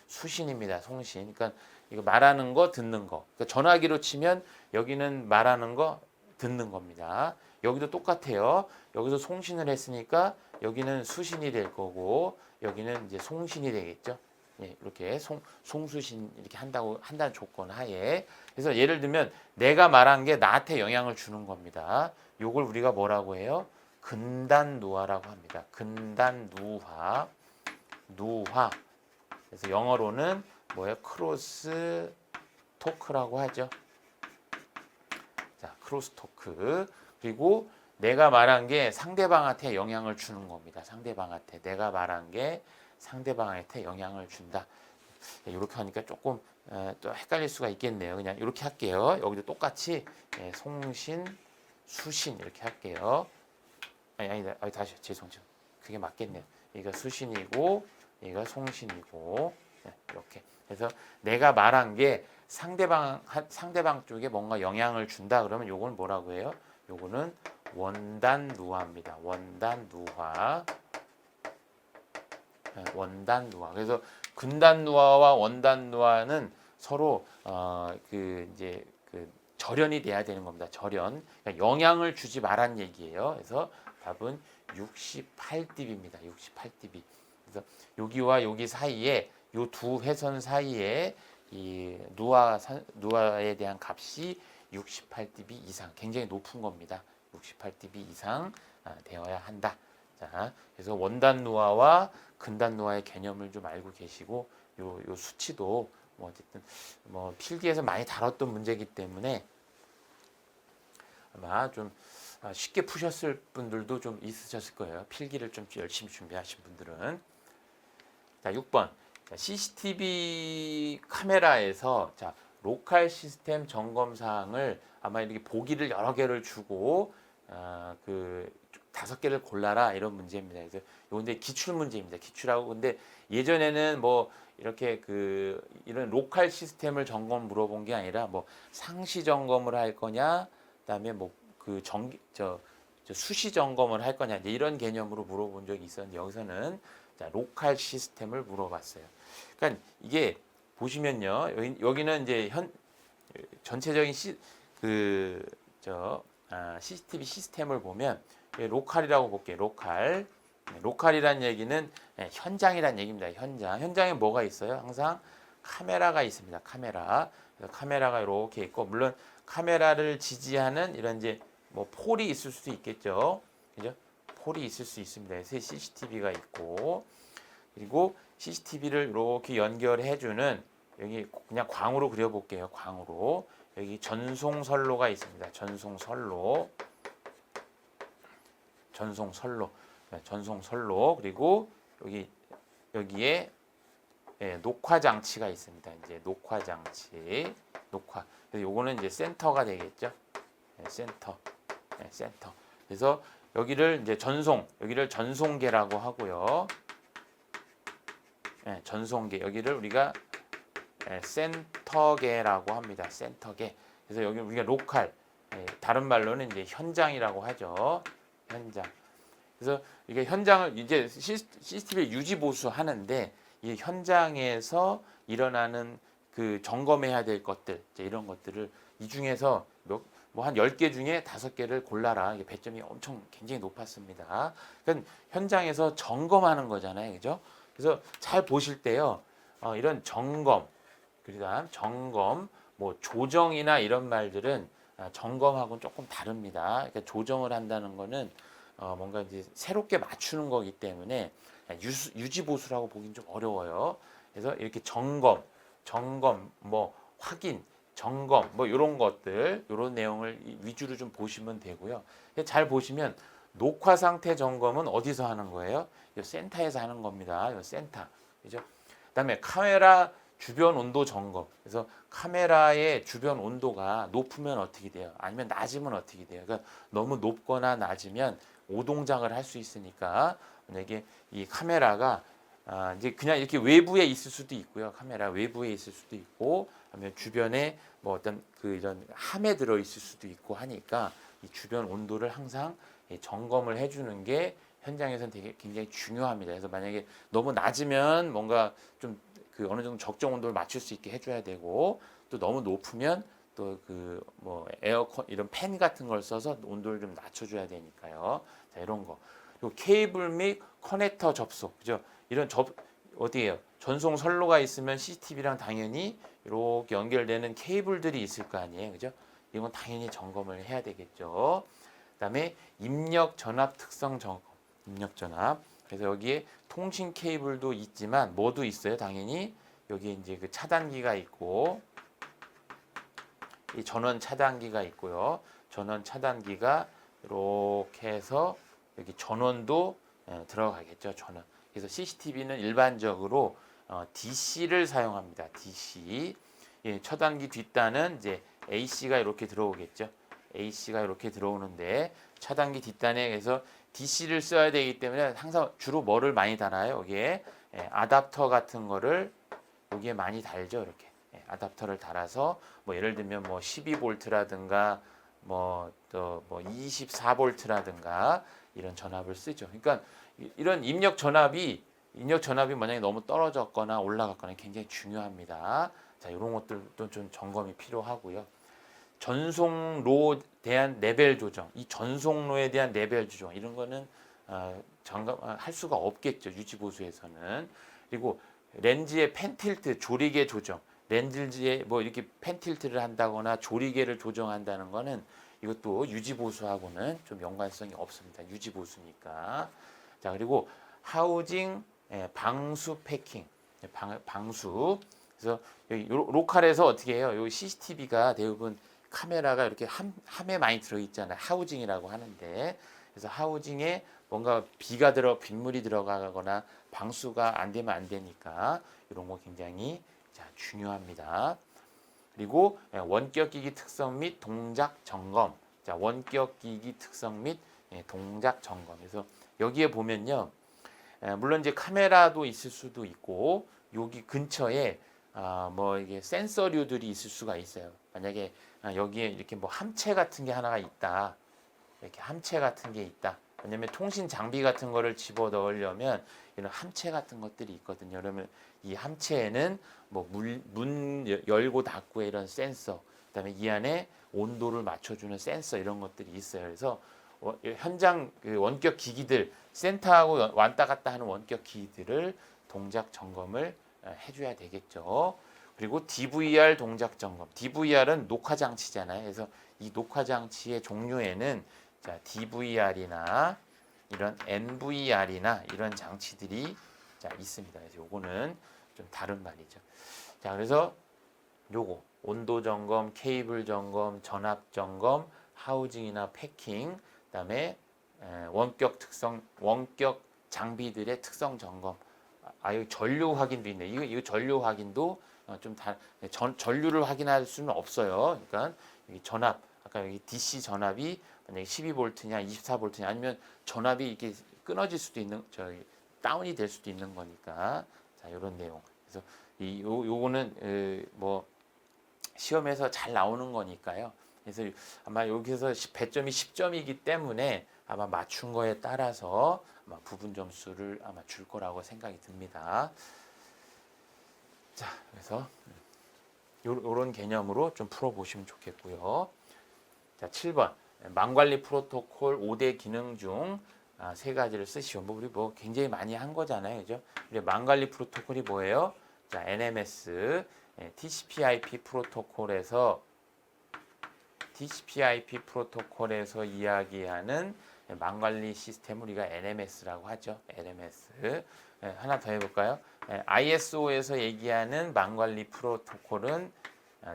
수신입니다. 송신. 그러니까 이거 말하는 거, 듣는 거. 그러니까 전화기로 치면 여기는 말하는 거, 듣는 겁니다. 여기도 똑같아요. 여기서 송신을 했으니까 여기는 수신이 될 거고 여기는 이제 송신이 되겠죠. 예, 이렇게 송수신 이렇게 한다는 조건 하에. 그래서 예를 들면 내가 말한 게 나한테 영향을 주는 겁니다. 요걸 우리가 뭐라고 해요? 근단 누화라고 합니다. 근단 누화. 그래서 영어로는 뭐예요? 크로스 토크라고 하죠. 자, 크로스 토크. 그리고 내가 말한 게 상대방한테 영향을 주는 겁니다. 상대방한테 내가 말한 게 상대방한테 영향을 준다. 이렇게 하니까 조금 또 헷갈릴 수가 있겠네요. 그냥 이렇게 할게요. 여기도 똑같이 송신, 수신 이렇게 할게요. 아니다. 다시 죄송해요. 그게 맞겠네요. 얘가 수신이고 얘가 송신이고 이렇게. 그래서 내가 말한 게 상대방 쪽에 뭔가 영향을 준다 그러면 요건 뭐라고 해요? 요거는 원단 누화입니다. 원단 누화. 원단 누화. 그래서 근단 누화와 원단 누화는 서로 이제 절연이 돼야 되는 겁니다. 절연. 그러니까 영향을 주지 말란 얘기예요. 그래서 답은 68dB입니다. 68dB. 그래서 여기와 여기 사이에 요 두 회선 사이에 이 누화에 대한 값이 68dB 이상, 굉장히 높은 겁니다. 68dB 이상 되어야 한다. 자, 그래서 원단 누화와 근단 누화의 개념을 좀 알고 계시고, 요 수치도 뭐 어쨌든 뭐 필기에서 많이 다뤘던 문제이기 때문에 아마 좀 쉽게 푸셨을 분들도 좀 있으셨을 거예요. 필기를 좀 열심히 준비하신 분들은. 자, 6번. 자, CCTV 카메라에서 자, 로컬 시스템 점검 사항을 아마 이렇게 보기를 여러 개를 주고 그 5개를 골라라 이런 문제입니다. 그래서 이건데 기출 문제입니다. 기출하고. 근데 예전에는 뭐 이렇게 이런 로컬 시스템을 점검 물어본 게 아니라 뭐 상시 점검을 할 거냐, 그다음에 뭐 수시 점검을 할 거냐, 이런 개념으로 물어본 적이 있었는데 여기서는 자, 로컬 시스템을 물어봤어요. 그러니까 이게 보시면요, 여기는 이제 전체적인 CCTV 시스템을 보면 로컬이라고 볼게요. 로컬. 로컬이란 얘기는 현장이란 얘기입니다. 현장에 뭐가 있어요? 항상 카메라가 있습니다. 카메라가 이렇게 있고, 물론 카메라를 지지하는 이런 이제 뭐 폴이 있을 수도 있겠죠. 그죠? 폴이 있을 수 있습니다. 그래서 CCTV가 있고, 그리고 CCTV를 이렇게 연결해주는, 여기 그냥 광으로 그려볼게요. 광으로. 여기 전송선로가 있습니다. 전송선로. 그리고 여기에 녹화 장치가 있습니다. 이제 녹화. 그래서 요거는 이제 센터가 되겠죠. 센터. 그래서 여기를 이제 여기를 전송계라고 하고요. 예, 전송계, 여기를 우리가 센터계라고 합니다. 센터계. 그래서 여기 우리가 로컬, 다른 말로는 이제 현장이라고 하죠. 현장. 그래서 이게 현장을 이제 CCTV 유지 보수 하는데 이 현장에서 일어나는 그 점검해야 될 것들, 이런 것들을 이 중에서 뭐 한 10개 중에 5개를 골라라. 이게 배점이 엄청 굉장히 높았습니다. 그러니까 현장에서 점검하는 거잖아요. 그죠? 그래서 잘 보실 때요. 이런 점검, 그다음 점검, 뭐 조정이나 이런 말들은 점검하고는 조금 다릅니다. 그러니까 조정을 한다는 거는 뭔가 이제 새롭게 맞추는 거기 때문에 유지 보수라고 보긴 좀 어려워요. 그래서 이렇게 점검, 뭐 확인, 점검, 뭐 이런 것들, 이런 내용을 위주로 좀 보시면 되고요. 잘 보시면 녹화 상태 점검은 어디서 하는 거예요? 이 센터에서 하는 겁니다. 이 센터, 그죠? 그다음에 카메라 주변 온도 점검. 그래서 카메라의 주변 온도가 높으면 어떻게 돼요? 아니면 낮으면 어떻게 돼요? 그러니까 너무 높거나 낮으면 오동작을 할 수 있으니까 만약에 이 카메라가 이제 그냥 이렇게 외부에 있을 수도 있고요. 카메라 외부에 있을 수도 있고, 아니면 주변에 뭐 어떤 그 이런 함에 들어 있을 수도 있고 하니까 이 주변 온도를 항상 점검을 해주는 게 현장에서는 되게 굉장히 중요합니다. 그래서 만약에 너무 낮으면 뭔가 좀 그 어느 정도 적정 온도를 맞출 수 있게 해줘야 되고, 또 너무 높으면 또 그 뭐 에어컨 이런 팬 같은 걸 써서 온도를 좀 낮춰줘야 되니까요. 자, 이런 거. 그리고 케이블 및 커넥터 접속, 그죠? 이런 어디에요? 전송 선로가 있으면 CCTV랑 당연히 이렇게 연결되는 케이블들이 있을 거 아니에요, 그죠? 이건 당연히 점검을 해야 되겠죠. 그다음에 입력 전압 특성 점검, 입력 전압. 그래서 여기에 통신 케이블도 있지만 뭐도 있어요, 당연히 여기 이제 그 차단기가 있고, 이 전원 차단기가 있고요. 전원 차단기가 이렇게 해서 여기 전원도 들어가겠죠, 전원. 그래서 CCTV는 일반적으로 DC를 사용합니다. DC. 차단기 뒷단은 이제 AC가 이렇게 들어오겠죠. AC가 이렇게 들어오는데 차단기 뒷단에 그래서 DC를 써야 되기 때문에 항상 주로 뭐를 많이 달아요? 여기에 아답터 같은 거를 여기에 많이 달죠. 이렇게 아답터를 달아서 뭐 예를 들면 뭐 12V라든가 뭐 또 뭐 24V라든가 이런 전압을 쓰죠. 그러니까 이런 입력 전압이 만약에 너무 떨어졌거나 올라갔거나 굉장히 중요합니다. 자, 이런 것들도 좀 점검이 필요하고요. 전송로에 대한 레벨 조정, 이 전송로에 대한 레벨 조정 이런 거는 점검할 수가 없겠죠. 유지 보수에서는. 그리고 렌즈의 펜 틸트, 조리개 조정, 렌즈에 뭐 이렇게 펜 틸트를 한다거나 조리개를 조정한다는 거는 이것도 유지 보수하고는 좀 연관성이 없습니다. 유지 보수니까. 자, 그리고 하우징 방수 패킹, 방수. 그래서 여기 로컬에서 어떻게 해요? 여기 CCTV가 대부분 카메라가 이렇게 함에 많이 들어 있잖아요. 하우징이라고 하는데, 그래서 하우징에 뭔가 빗물이 들어가거나 방수가 안 되면 안 되니까 이런 거 굉장히 중요합니다. 그리고 원격기기 특성 및 동작 점검. 자, 원격기기 특성 및 동작 점검. 그래서 여기에 보면요, 물론 이제 카메라도 있을 수도 있고 여기 근처에 뭐 이게 센서류들이 있을 수가 있어요. 만약에 여기에 이렇게 뭐 함체 같은 게 하나가 있다. 이렇게 함체 같은 게 있다. 왜냐면 통신 장비 같은 거를 집어 넣으려면 이런 함체 같은 것들이 있거든요. 그러면 이 함체에는 뭐 문 열고 닫고의 이런 센서, 그다음에 이 안에 온도를 맞춰주는 센서 이런 것들이 있어요. 그래서 현장 그 원격 기기들 센터하고 왔다 갔다 하는 원격 기기들을 동작 점검을 해줘야 되겠죠. 그리고 DVR 동작 점검. DVR은 녹화 장치잖아요. 그래서 이 녹화 장치의 종류에는 자, DVR이나 이런 NVR이나 이런 장치들이 있습니다. 그래서 요거는 좀 다른 말이죠. 자, 그래서 요거 온도 점검, 케이블 점검, 전압 점검, 하우징이나 패킹, 그다음에 원격 장비들의 특성 점검. 여기 전류 확인도 있네. 이거 전류 확인도 전류를 확인할 수는 없어요. 그러니까 여기 전압, 아까 여기 DC 전압이 만약에 12V냐 24V냐 아니면 전압이 이렇게 끊어질 수도 있는 다운이 될 수도 있는 거니까 자 이런 내용. 그래서 요거는 뭐 시험에서 잘 나오는 거니까요. 그래서 아마 여기서 배점이 10점이기 때문에 아마 맞춘 거에 따라서 아마 부분 점수를 아마 줄 거라고 생각이 듭니다. 자, 그래서 요런 개념으로 좀 풀어보시면 좋겠고요. 자, 7번 망관리 프로토콜 5대 기능 중 세 가지를 쓰시오. 뭐 우리 뭐 굉장히 많이 한 거잖아요, 그죠? 우리 망관리 프로토콜이 뭐예요? 자, NMS TCP/IP 프로토콜에서 이야기하는 망관리 시스템을 우리가 NMS라고 하죠. NMS. 하나 더 해볼까요? ISO에서 얘기하는 망관리 프로토콜은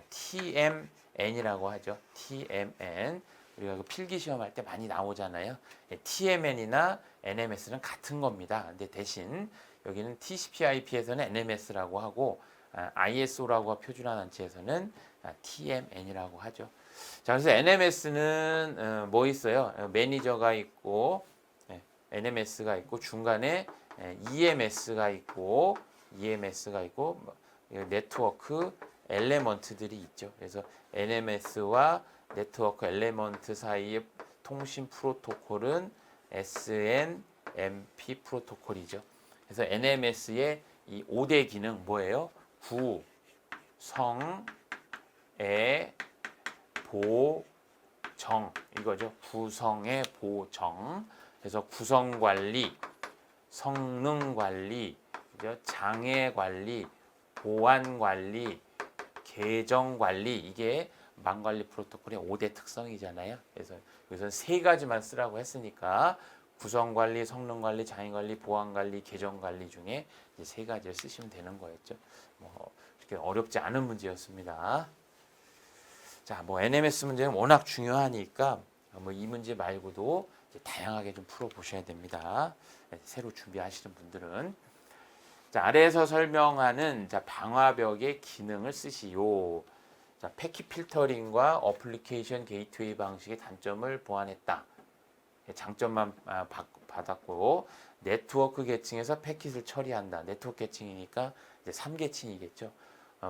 TMN이라고 하죠. TMN. 우리가 그 필기 시험할 때 많이 나오잖아요. TMN이나 NMS는 같은 겁니다. 근데 대신 여기는 TCP/IP에서는 NMS라고 하고 ISO라고 표준화 단체에서는 TMN이라고 하죠. 자, 그래서 NMS는 뭐 있어요? 매니저가 있고 NMS가 있고 중간에 EMS가 있고 네트워크 엘레먼트들이 있죠. 그래서 NMS와 네트워크 엘레먼트 사이의 통신 프로토콜은 SNMP 프로토콜이죠. 그래서 NMS의 이 5대 기능 뭐예요? 구, 성, 애, 보, 정 이거죠. 구성의 보정. 그래서 구성 관리, 성능 관리, 장애 관리, 보안 관리, 계정 관리 이게 망관리 프로토콜의 5대 특성이잖아요. 그래서 여기서 세 가지만 쓰라고 했으니까 구성 관리, 성능 관리, 장애 관리, 보안 관리, 계정 관리 중에 이제 세 가지를 쓰시면 되는 거였죠. 뭐 그렇게 어렵지 않은 문제였습니다. 자, 뭐 NMS 문제는 워낙 중요하니까 뭐 이 문제 말고도 이제 다양하게 좀 풀어 보셔야 됩니다. 새로 준비하시는 분들은 자, 아래에서 설명하는 자, 방화벽의 기능을 쓰시오. 자, 패킷 필터링과 어플리케이션 게이트웨이 방식의 단점을 보완했다. 장점만 받았고 네트워크 계층에서 패킷을 처리한다. 네트워크 계층이니까 이제 3계층이겠죠.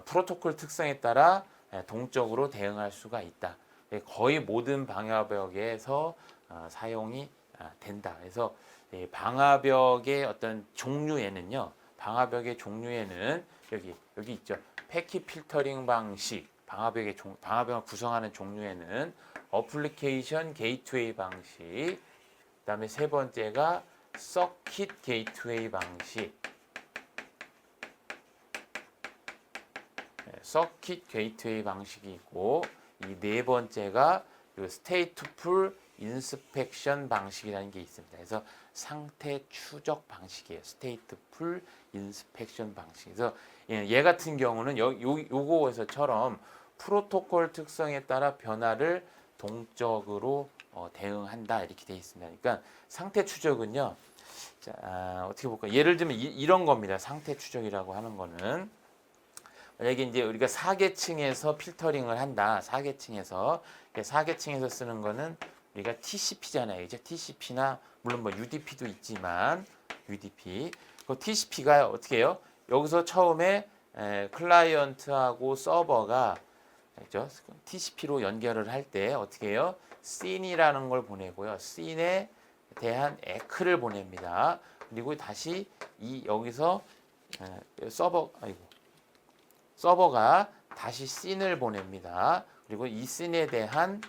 프로토콜 특성에 따라 동적으로 대응할 수가 있다. 거의 모든 방화벽에서 사용이 된다. 그래서 방화벽의 어떤 종류에는요. 방화벽의 종류에는 여기 있죠. 패킷 필터링 방식, 방화벽을 구성하는 종류에는 어플리케이션 게이트웨이 방식, 그다음에 세 번째가 서킷 게이트웨이 방식, 서킷 게이트웨이 방식이 있고 이 네 번째가 스테이트풀 인스펙션 방식이라는 게 있습니다. 그래서 상태 추적 방식이에요. 스테이트풀 인스펙션 방식. 그래서 얘 같은 경우는 요거에서처럼 프로토콜 특성에 따라 변화를 동적으로 대응한다 이렇게 되어 있습니다. 그러니까 상태 추적은요. 자, 어떻게 볼까요? 예를 들면 이런 겁니다. 상태 추적이라고 하는 거는 만약에 이제 우리가 4계층에서 필터링을 한다. 4계층에서 쓰는 거는 우리가 TCP잖아요. 이제 TCP나 물론 뭐 UDP도 있지만 UDP. 그 TCP가 어떻게 해요? 여기서 처음에 클라이언트하고 서버가 그렇죠? TCP로 연결을 할 때 어떻게 해요? 씬이라는 걸 보내고요. 씬에 대한 에크를 보냅니다. 그리고 다시 여기서 서버가 다시 씬을 보냅니다. 그리고 이 씬에 대한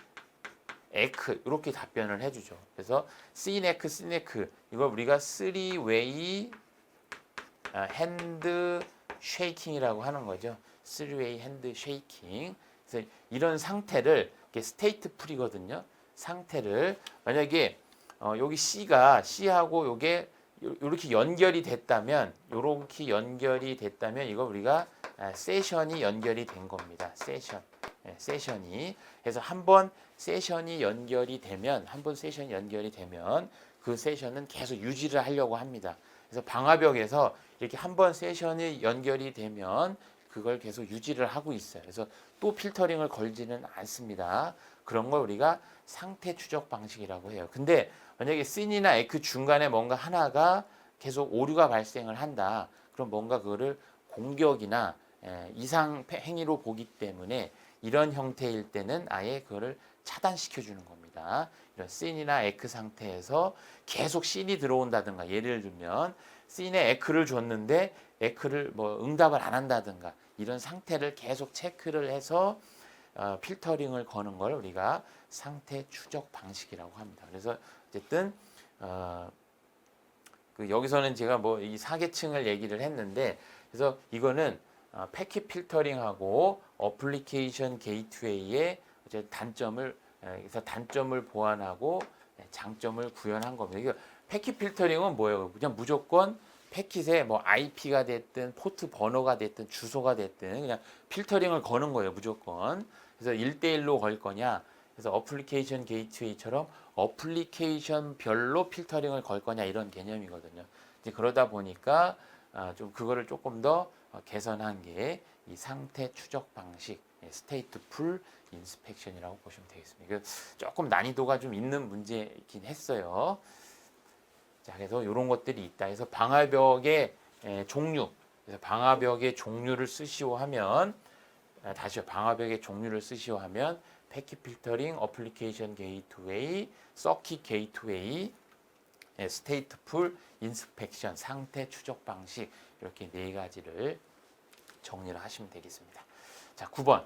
에크 이렇게 답변을 해주죠. 그래서 씬 에크 이걸 우리가 3웨이 핸드 쉐이킹이라고 하는 거죠. 3웨이 핸드 쉐이킹. 그래서 이런 상태를 스테이트 풀이거든요. 상태를 만약에 여기 C하고 요게 이렇게 연결이 됐다면 이거 우리가 세션이 연결이 된 겁니다. 세션이. 그래서 한번 세션이 연결이 되면 그 세션은 계속 유지를 하려고 합니다. 그래서 방화벽에서 이렇게 한번 세션이 연결이 되면 그걸 계속 유지를 하고 있어요. 그래서 또 필터링을 걸지는 않습니다. 그런 걸 우리가 상태 추적 방식이라고 해요. 근데 만약에 씬이나 에크 중간에 뭔가 하나가 계속 오류가 발생을 한다. 그럼 뭔가 그거를 공격이나 이상 행위로 보기 때문에 이런 형태일 때는 아예 그거를 차단시켜 주는 겁니다. 이런 씬이나 에크 상태에서 계속 씬이 들어온다든가, 예를 들면 씬에 에크를 줬는데 에크를 뭐 응답을 안 한다든가, 이런 상태를 계속 체크를 해서 필터링을 거는 걸 우리가 상태 추적 방식이라고 합니다. 그래서 어쨌든 그 여기서는 제가 뭐 이 사계층을 얘기를 했는데, 그래서 이거는 패킷 필터링하고 어플리케이션 게이트웨이의 단점을, 그래서 단점을 보완하고 장점을 구현한 겁니다. 이거 패킷 필터링은 뭐예요? 그냥 무조건 패킷에 뭐 IP가 됐든 포트 번호가 됐든 주소가 됐든 그냥 필터링을 거는 거예요, 무조건. 그래서 1대1로 걸 거냐, 그래서 어플리케이션 게이트웨이처럼 어플리케이션별로 필터링을 걸 거냐, 이런 개념이거든요. 이제 그러다 보니까 좀 그거를 조금 더 개선한 게 이 상태 추적 방식, 스테이트풀 인스펙션이라고 보시면 되겠습니다. 이거 조금 난이도가 좀 있는 문제이긴 했어요. 자, 그래서 이런 것들이 있다. 그래서 방화벽의 종류, 그래서 방화벽의 종류를 쓰시오 하면, 다시요, 방화벽의 종류를 쓰시오 하면 패킷 필터링, 어플리케이션 게이트웨이, 서킷 게이트웨이, 스테이트풀 인스펙션, 상태 추적 방식, 이렇게 네 가지를 정리를 하시면 되겠습니다. 자, 9번.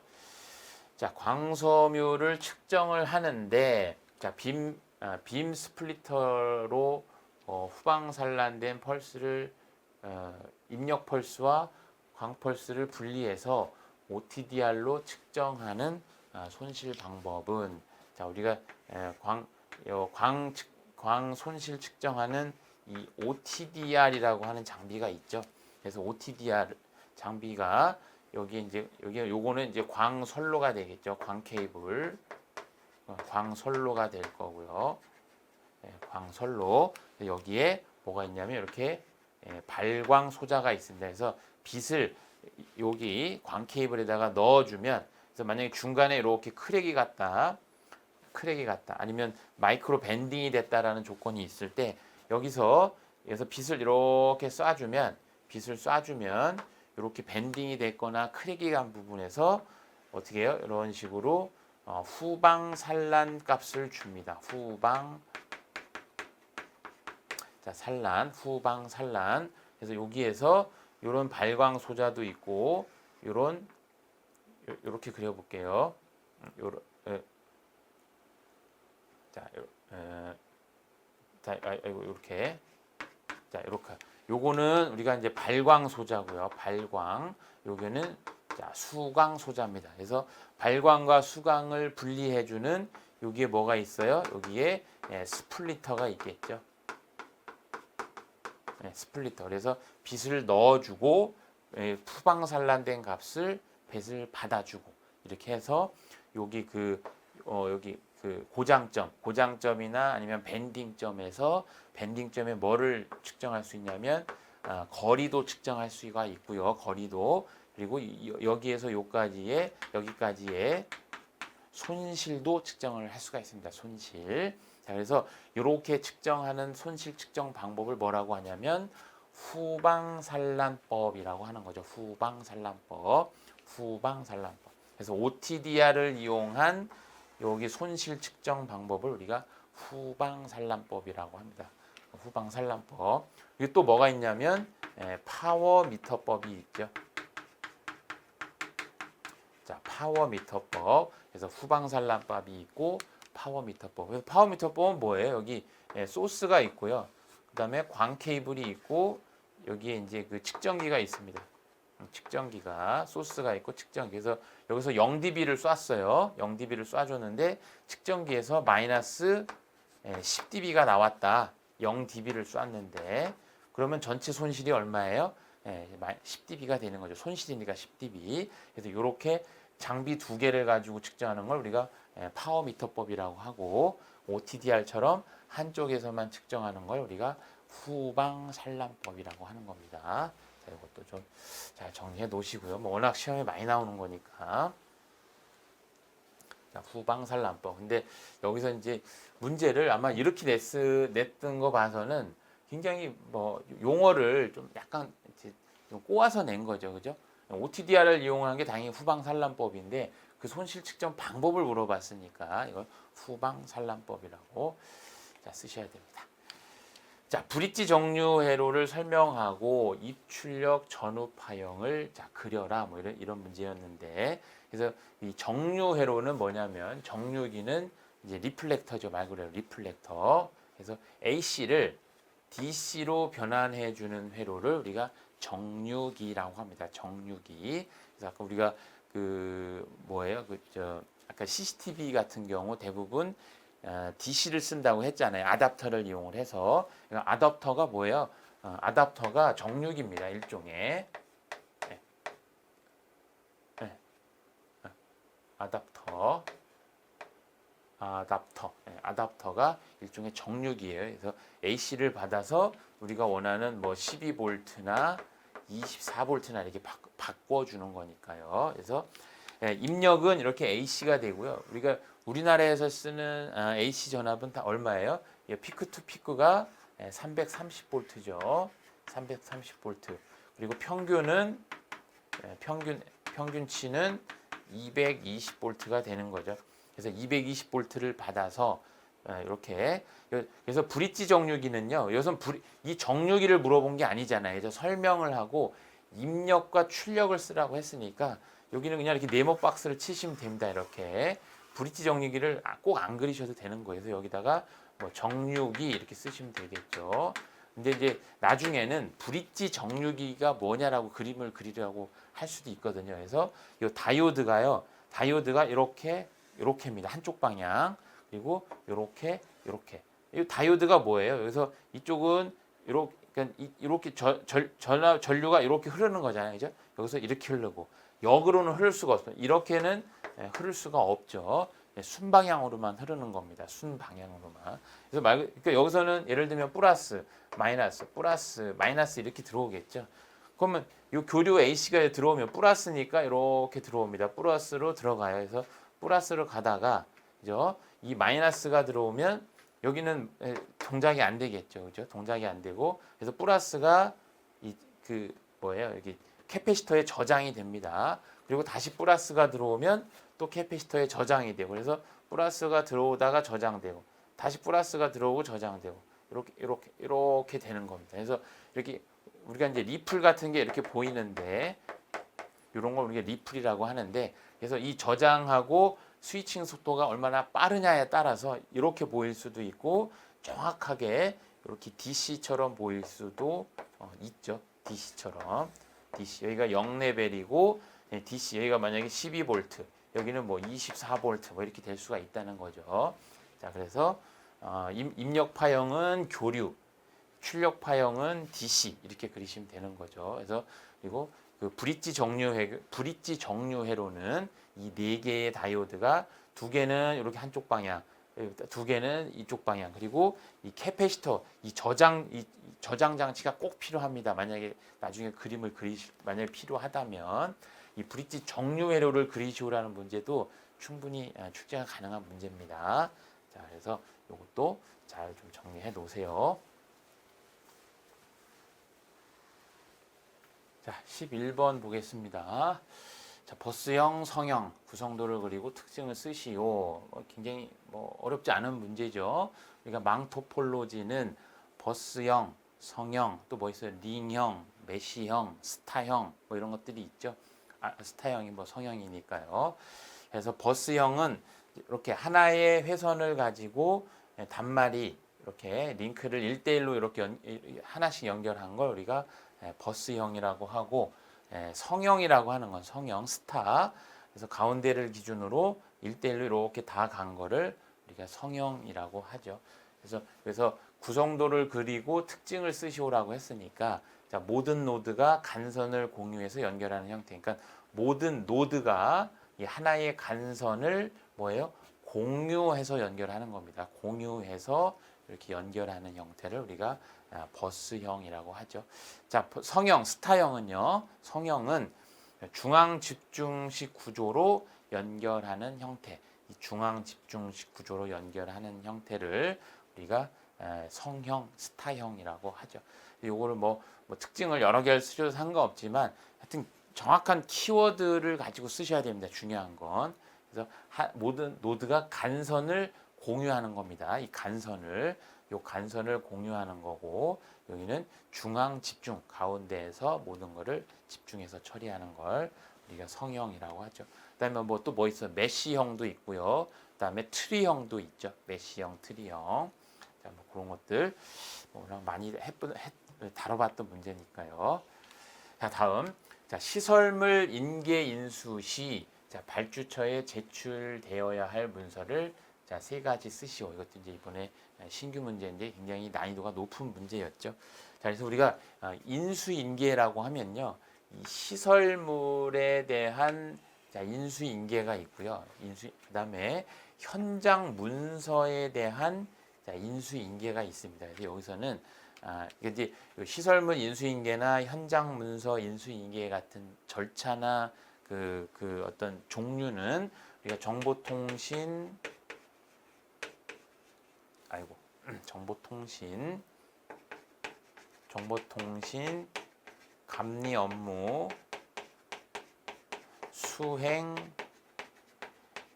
자, 광섬유를 측정을 하는데, 자, 빔 스플리터로 후방 산란된 펄스를 입력 펄스와 광 펄스를 분리해서 OTDR로 측정하는 손실 방법은, 자, 우리가 광 손실 측정하는 이 OTDR이라고 하는 장비가 있죠. 그래서 OTDR 장비가 요거는 이제 광선로가 되겠죠. 광 케이블, 광선로가 될 거고요. 광선로, 여기에 뭐가 있냐면 이렇게 발광 소자가 있습니다. 그래서 빛을 여기 광 케이블에다가 넣어주면, 그래서 만약에 중간에 이렇게 크랙이 갔다 아니면 마이크로 밴딩이 됐다라는 조건이 있을 때, 여기서 빛을 이렇게 쏴주면 이렇게 밴딩이 됐거나 크랙이 간 부분에서 어떻게 해요? 이런 식으로 후방 산란 값을 줍니다. 후방 산란. 그래서 여기에서 이런 발광 소자도 있고, 이렇게 그려볼게요. 이렇게. 자, 이렇게. 요거는 우리가 이제 발광 소자고요. 발광. 요거는 수광 소자입니다. 그래서 발광과 수광을 분리해주는 여기에 뭐가 있어요? 여기에 스플리터가 있겠죠. 스플리터. 그래서 빛을 넣어주고 후방 산란된 값을 빛을 받아주고, 이렇게 해서 여기 여기 고장점이나 아니면 밴딩점에서, 밴딩점에 뭐를 측정할 수 있냐면 거리도 측정할 수가 있고요. 거리도. 그리고 여기에서 여기까지의 손실도 측정을 할 수가 있습니다. 손실. 자, 그래서 이렇게 측정하는 손실 측정 방법을 뭐라고 하냐면 후방 산란법이라고 하는 거죠. 후방 산란법. 그래서 OTDR을 이용한 여기 손실 측정 방법을 우리가 후방 산란법이라고 합니다. 후방 산란법. 이게 또 뭐가 있냐면 파워 미터법이 있죠. 자, 파워 미터법. 그래서 후방 산란법이 있고 파워 미터법. 그래서 파워 미터법은 뭐예요? 여기 소스가 있고요. 그다음에 광 케이블이 있고, 여기에 이제 그 측정기가 있습니다. 측정기가, 소스가 있고 측정기. 그래서 여기서 0dB를 쐈어요. 0dB를 쏴줬는데 측정기에서 마이너스 10dB가 나왔다. 0dB를 쐈는데 그러면 전체 손실이 얼마예요? 10dB가 되는 거죠. 손실이니까 10dB. 그래서 이렇게 장비 두 개를 가지고 측정하는 걸 우리가 파워 미터법이라고 하고, OTDR처럼 한쪽에서만 측정하는 걸 우리가 후방 산란법이라고 하는 겁니다. 자, 이것도 좀 잘 정리해 놓으시고요. 뭐 워낙 시험에 많이 나오는 거니까. 자, 후방산란법. 근데 여기서 이제 문제를 아마 이렇게 냈던 거 봐서는 굉장히 뭐 용어를 좀 약간 이제 좀 꼬아서 낸 거죠, 그죠? OTDR을 이용한 게 당연히 후방산란법인데 그 손실 측정 방법을 물어봤으니까 이걸 후방산란법이라고 자, 쓰셔야 됩니다. 자, 브릿지 정류 회로를 설명하고 입출력 전후 파형을 자, 그려라 뭐 이런 문제였는데 그래서 이 정류 회로는 뭐냐면 정류기는 이제 리플렉터죠. 말 그대로 리플렉터. 그래서 AC를 DC로 변환해 주는 회로를 우리가 정류기라고 합니다. 정류기. 그래서 아까 우리가 그 뭐예요? 그저 아까 CCTV 같은 경우 대부분 DC를 쓴다고 했잖아요. 아답터를 이용을 해서. 그러니까 아답터가 뭐예요? 아답터가 정류기입니다. 일종의. 네. 네. 아답터. 네. 아답터가 일종의 정류기예요. 그래서 AC를 받아서 우리가 원하는 뭐 12V나 24V나 이렇게 바꿔주는 거니까요. 그래서 입력은 이렇게 AC가 되고요. 우리가 우리나라에서 쓰는 AC 전압은 다 얼마예요? 피크 투 피크가 330V죠. 330V. 그리고 평균은 평균치는 220V가 되는 거죠. 그래서 220V를 받아서 이렇게 그래서 브릿지 정류기는요. 여기서 이 정류기를 물어본 게 아니잖아요. 그래서 설명을 하고 입력과 출력을 쓰라고 했으니까 여기는 그냥 이렇게 네모 박스를 치시면 됩니다. 이렇게 브릿지 정류기를 꼭 안 그리셔도 되는 거예요. 그래서 여기다가 뭐 정류기 이렇게 쓰시면 되겠죠. 근데 이제 나중에는 브릿지 정류기가 뭐냐라고 그림을 그리려고 할 수도 있거든요. 그래서 이 다이오드가 이렇게입니다. 한쪽 방향. 그리고 이렇게. 이 다이오드가 뭐예요? 그래서 이쪽은 이렇게 전류가 이렇게 흐르는 거잖아요. 그죠? 여기서 이렇게 흐르고 역으로는 흐를 수가 없어요. 이렇게는 흐를 수가 없죠. 순방향으로만 흐르는 겁니다. 순방향으로만. 그래서 그러니까 여기서는 예를 들면 플러스, 마이너스 이렇게 들어오겠죠. 그러면 이 교류 AC가 들어오면 플러스니까 이렇게 들어옵니다. 플러스로 들어가요. 그래서 플러스로 가다가 그죠? 이 마이너스가 들어오면 여기는 동작이 안 되겠죠. 그죠? 동작이 안 되고 그래서 플러스가 뭐예요? 여기 캐패시터에 저장이 됩니다. 그리고 다시 플러스가 들어오면 또 캐패시터에 저장이 되고 그래서 플러스가 들어오다가 저장되고 다시 플러스가 들어오고 저장되고 이렇게 되는 겁니다. 그래서 이렇게 우리가 이제 리플 같은 게 이렇게 보이는데 이런 걸 우리가 리플이라고 하는데 그래서 이 저장하고 스위칭 속도가 얼마나 빠르냐에 따라서 이렇게 보일 수도 있고 정확하게 이렇게 DC처럼 보일 수도 있죠. DC처럼. DC 여기가 0레벨이고 DC 여기가 만약에 12V 여기는 뭐 24V 뭐 이렇게 될 수가 있다는 거죠. 자, 그래서 입력 파형은 교류, 출력 파형은 DC 이렇게 그리시면 되는 거죠. 그래서 그리고 그 브릿지 정류회로는 이 네 개의 다이오드가 두 개는 이렇게 한쪽 방향, 두 개는 이쪽 방향, 그리고 이 캐패시터, 이 저장 장치가 꼭 필요합니다. 만약에 나중에 그림을 만약에 필요하다면 이 브릿지 정류회로를 그리시오라는 문제도 충분히 출제가 가능한 문제입니다. 자, 그래서 이것도 잘 좀 정리해 놓으세요. 자, 11번 보겠습니다. 자, 버스형, 성형, 구성도를 그리고 특징을 쓰시오. 굉장히 어렵지 않은 문제죠. 우리가 망 토폴로지는 버스형, 성형, 또 뭐 있어요? 링형, 메시형, 스타형, 뭐 이런 것들이 있죠. 스타형이 뭐 성형이니까요. 그래서 버스형은 이렇게 하나의 회선을 가지고 단말이 이렇게 링크를 1대1로 이렇게 하나씩 연결한 걸 우리가 버스형이라고 하고 성형이라고 하는 건 성형, 스타. 그래서 가운데를 기준으로 1대1로 이렇게 다 간 거를 우리가 성형이라고 하죠. 그래서 구성도를 그리고 특징을 쓰시오라고 했으니까 자, 모든 노드가 간선을 공유해서 연결하는 형태. 그러니까 모든 노드가 이 하나의 간선을 뭐예요? 공유해서 연결하는 겁니다. 공유해서 이렇게 연결하는 형태를 우리가 버스형이라고 하죠. 자, 성형, 스타형은요. 성형은 중앙 집중식 구조로 연결하는 형태. 이 중앙 집중식 구조로 연결하는 형태를 우리가 성형, 스타형이라고 하죠. 요거를 뭐 특징을 여러 개를 쓰셔도 상관없지만 하여튼 정확한 키워드를 가지고 쓰셔야 됩니다. 중요한 건. 그래서 모든 노드가 간선을 공유하는 겁니다. 이 간선을 공유하는 거고, 여기는 중앙 집중 가운데에서 모든 거를 집중해서 처리하는 걸 우리가 성형이라고 하죠. 그다음에 또 뭐 있어요? 메쉬형도 있고요. 그다음에 트리형도 있죠. 메쉬형, 트리형. 자, 뭐 그런 것들 워낙 많이 다뤄봤던 문제니까요. 자, 다음. 자, 시설물 인계 인수 시 자, 발주처에 제출되어야 할 문서를 자, 3가지 쓰시오. 이것도 이제 이번에 신규 문제인데 굉장히 난이도가 높은 문제였죠. 자, 그래서 우리가 인수인계라고 하면요. 이 시설물에 대한 자, 인수인계가 있고요. 그다음에 현장 문서에 대한 자, 인수인계가 있습니다. 그래서 여기서는 이제 시설물 인수인계나 현장 문서 인수인계 같은 절차나 그 어떤 종류는 우리가 정보통신 감리 업무 수행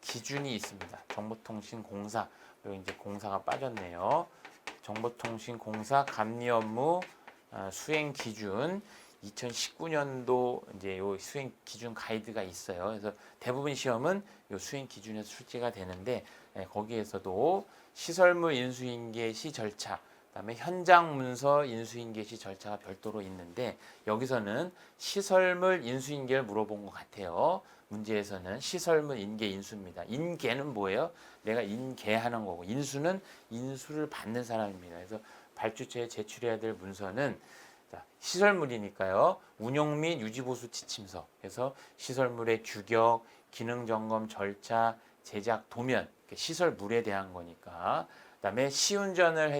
기준이 있습니다. 정보통신공사, 여기 이제 공사가 빠졌네요. 정보통신공사 감리 업무 수행 기준 2019년도 이제 요 수행 기준 가이드가 있어요. 그래서 대부분 시험은 요 수행 기준에서 출제가 되는데 거기에서도 시설물 인수인계 시 절차, 그다음에 현장 문서 인수인계 시 절차가 별도로 있는데 여기서는 시설물 인수인계를 물어본 것 같아요. 문제에서는 시설물 인계 인수입니다. 인계는 뭐예요? 내가 인계하는 거고 인수는 인수를 받는 사람입니다. 그래서 발주처에 제출해야 될 문서는 자, 시설물이니까요. 운영 및 유지보수 지침서. 그래서 시설물의 규격, 기능 점검 절차, 제작 도면, 시설물에 대한 거니까. 그다음에 시운전을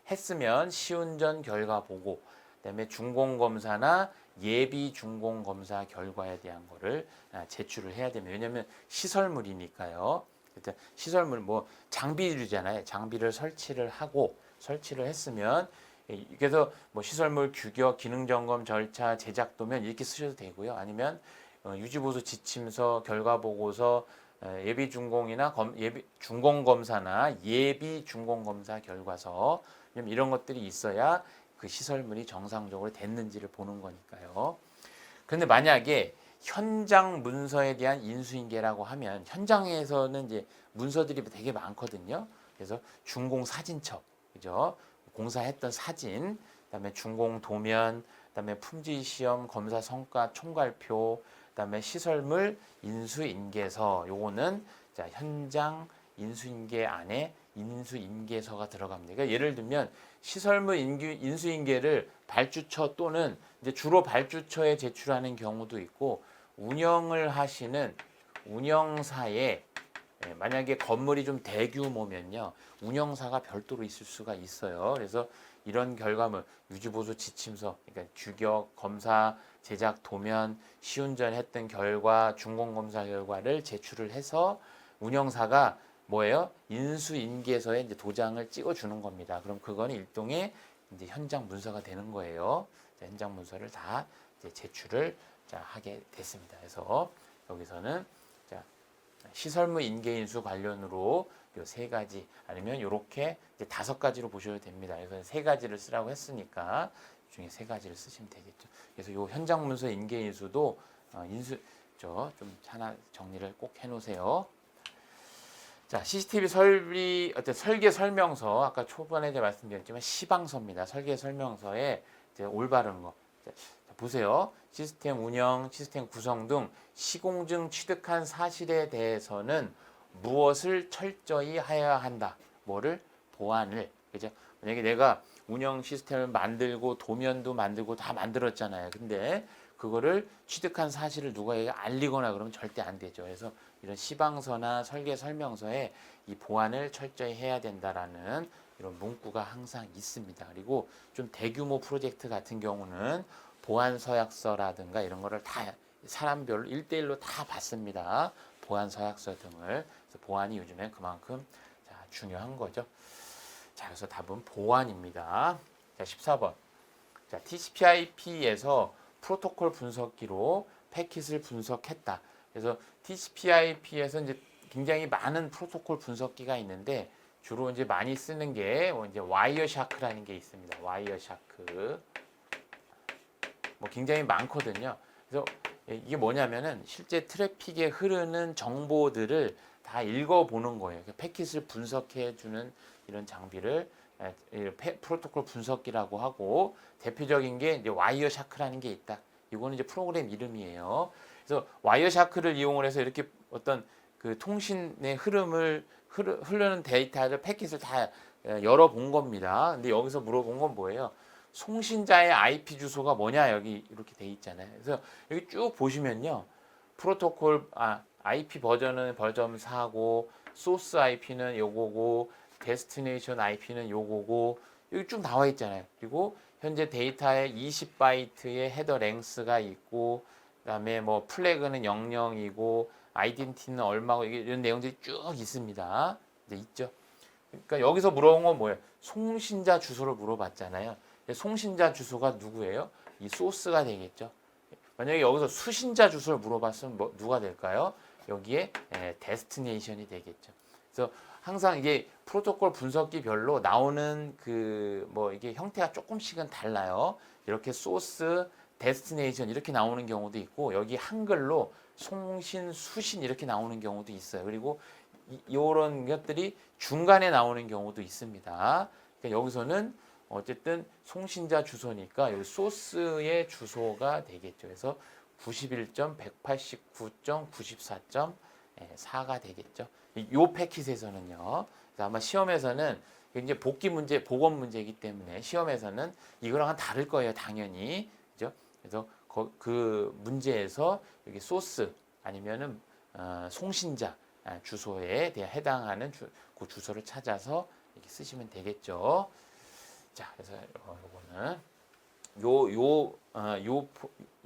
했으면 시운전 결과 보고, 그다음에 준공검사나 예비 준공검사 결과에 대한 거를 제출을 해야 됩니다. 왜냐하면 시설물이니까요. 일단 시설물 장비류잖아요. 장비를 설치를 했으면 그래서 시설물 규격, 기능 점검 절차, 제작 도면 이렇게 쓰셔도 되고요. 아니면 유지보수 지침서, 결과 보고서, 예비 준공이나 예비 준공 검사나 예비 준공 검사 결과서 이런 것들이 있어야 그 시설물이 정상적으로 됐는지를 보는 거니까요. 그런데 만약에 현장 문서에 대한 인수인계라고 하면 현장에서는 이제 문서들이 되게 많거든요. 그래서 준공 사진첩, 그죠? 공사했던 사진, 그다음에 준공 도면, 그다음에 품질 시험 검사 성과 총괄표, 그다음에 시설물 인수인계서. 요거는 자, 현장 인수인계 안에 인수인계서가 들어갑니다. 그러니까 예를 들면 시설물 인수인계를 발주처 또는 이제 주로 발주처에 제출하는 경우도 있고 운영을 하시는 운영사에 만약에 건물이 좀 대규모면요 운영사가 별도로 있을 수가 있어요. 그래서 이런 결과물 유지보수 지침서, 그러니까 규격 검사, 제작 도면, 시운전했던 결과, 준공검사 결과를 제출을 해서 운영사가 뭐예요? 인수인계서에 이제 도장을 찍어주는 겁니다. 그럼 그거는 일종의 이제 현장 문서가 되는 거예요. 현장 문서를 다 이제 제출을 하게 됐습니다. 그래서 여기서는 시설물 인계인수 관련으로 요 3가지 아니면 이렇게 이제 5가지로 보셔도 됩니다. 그래서 3가지를 쓰라고 했으니까 이 중에 3가지를 쓰시면 되겠죠. 그래서 요 현장 문서 인계인수도 좀 하나 정리를 꼭 해놓으세요. 자, CCTV 설계 설명서 아까 초반에 이제 말씀드렸지만 시방서입니다. 설계 설명서에 이제 올바른 거. 자, 보세요. 시스템 운영, 시스템 구성 등 시공증 취득한 사실에 대해서는 무엇을 철저히 해야 한다. 뭐를? 보안을. 그죠? 만약에 내가 운영 시스템을 만들고 도면도 만들고 다 만들었잖아요. 근데 그거를 취득한 사실을 누구에게 알리거나 그러면 절대 안 되죠. 그래서 이런 시방서나 설계 설명서에 이 보안을 철저히 해야 된다라는 이런 문구가 항상 있습니다. 그리고 좀 대규모 프로젝트 같은 경우는 보안 서약서라든가 이런 거를 다 사람별로 1대1로 다 받습니다. 보안 서약서 등을. 그래서 보안이 요즘엔 그만큼 자, 중요한 거죠. 자, 그래서 답은 보안입니다. 자, 14번. 자, TCP/IP에서 프로토콜 분석기로 패킷을 분석했다. 그래서 TCP/IP에서 이제 굉장히 많은 프로토콜 분석기가 있는데 주로 이제 많이 쓰는 게 이제 와이어샤크라는 게 있습니다. 와이어샤크. 뭐 굉장히 많거든요. 그래서 이게 뭐냐면은 실제 트래픽에 흐르는 정보들을 다 읽어보는 거예요. 패킷을 분석해주는 이런 장비를 프로토콜 분석기라고 하고 대표적인 게 이제 와이어샤크라는 게 있다. 이거는 이제 프로그램 이름이에요. 그래서 와이어샤크를 이용을 해서 이렇게 어떤 그 통신의 흐름을 흐르는 데이터를 패킷을 다 열어본 겁니다. 근데 여기서 물어본 건 뭐예요? 송신자의 IP 주소가 뭐냐 여기 이렇게 돼 있잖아요. 그래서 여기 쭉 보시면요. 프로토콜 IP 버전은 버전 4고 소스 IP는 요거고 데스티네이션 IP는 요거고 여기 쭉 나와 있잖아요. 그리고 현재 데이터에 20바이트의 헤더 랭스가 있고 그다음에 뭐 플래그는 00이고 아이덴티티는 얼마고 이런 내용들이 쭉 있습니다. 이제 있죠. 그러니까 여기서 물어본 건 뭐예요? 송신자 주소를 물어봤잖아요. 송신자 주소가 누구예요? 이 소스가 되겠죠. 만약에 여기서 수신자 주소를 물어봤으면 누가 될까요? 여기에 데스티네이션이 되겠죠. 그래서 항상 이게 프로토콜 분석기별로 나오는 그 뭐 이게 형태가 조금씩은 달라요. 이렇게 소스, 데스티네이션 이렇게 나오는 경우도 있고 여기 한글로 송신, 수신 이렇게 나오는 경우도 있어요. 그리고 이런 것들이 중간에 나오는 경우도 있습니다. 그러니까 여기서는 어쨌든 송신자 주소니까 여기 소스의 주소가 되겠죠. 그래서 91.189.94.4가 되겠죠. 이 패킷에서는요. 아마 시험에서는 이제 복기 문제, 복원 문제이기 때문에 시험에서는 이거랑은 다를 거예요, 당연히. 그죠? 그래서 그 문제에서 여기 소스 아니면은 송신자 주소에 대해 해당하는 그 주소를 찾아서 이렇게 쓰시면 되겠죠. 자, 그래서 요거는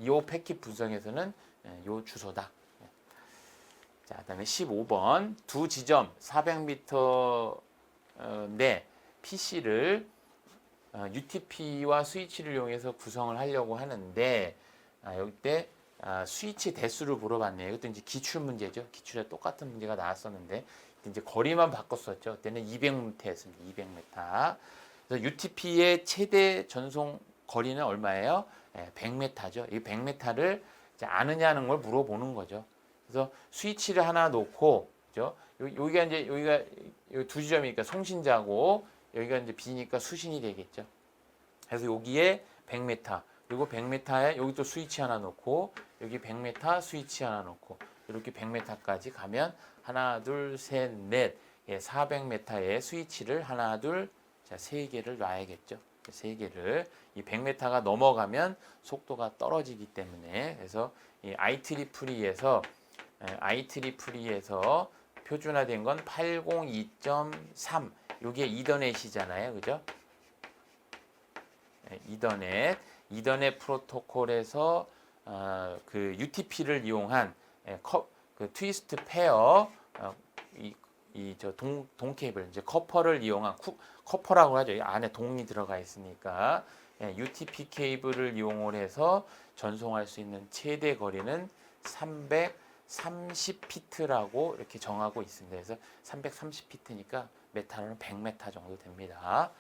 요 패킷 분석에서는 요 주소다. 자, 그다음에 15번 두 지점 400m 내 PC를 UTP와 스위치를 이용해서 구성을 하려고 하는데 여기 때 스위치 대수를 물어봤네요. 이것도 이제 기출 문제죠. 기출에 똑같은 문제가 나왔었는데 이제 거리만 바꿨었죠. 그때는 200m였습니다. 200m. 그래서 UTP의 최대 전송 거리는 얼마예요? 100m죠. 이 100m를 아느냐는 걸 물어보는 거죠. 그래서 스위치를 하나 놓고, 그죠? 여기가 두 지점이니까 송신자고 여기가 이제 B니까 수신이 되겠죠. 그래서 여기에 100m 그리고 100m에 여기 또 스위치 하나 놓고 여기 100m 스위치 하나 놓고 이렇게 100m까지 가면 하나 둘 셋 넷 400m의 스위치를 하나 둘 자, 3개를 놔야겠죠. 3개를 이 100m가 넘어가면 속도가 떨어지기 때문에 그래서 이 IEEE에서 표준화된 건 802.3 이게 이더넷이잖아요. 그죠? 이더넷 프로토콜에서 그 UTP를 이용한 그 트위스트 페어 동 케이블 이제 커퍼를 이용한 커퍼라고 하죠. 안에 동이 들어가 있으니까 UTP 케이블을 이용을 해서 전송할 수 있는 최대 거리는 330피트라고 이렇게 정하고 있습니다. 그래서 330피트니까 메타로는 100m 정도 됩니다.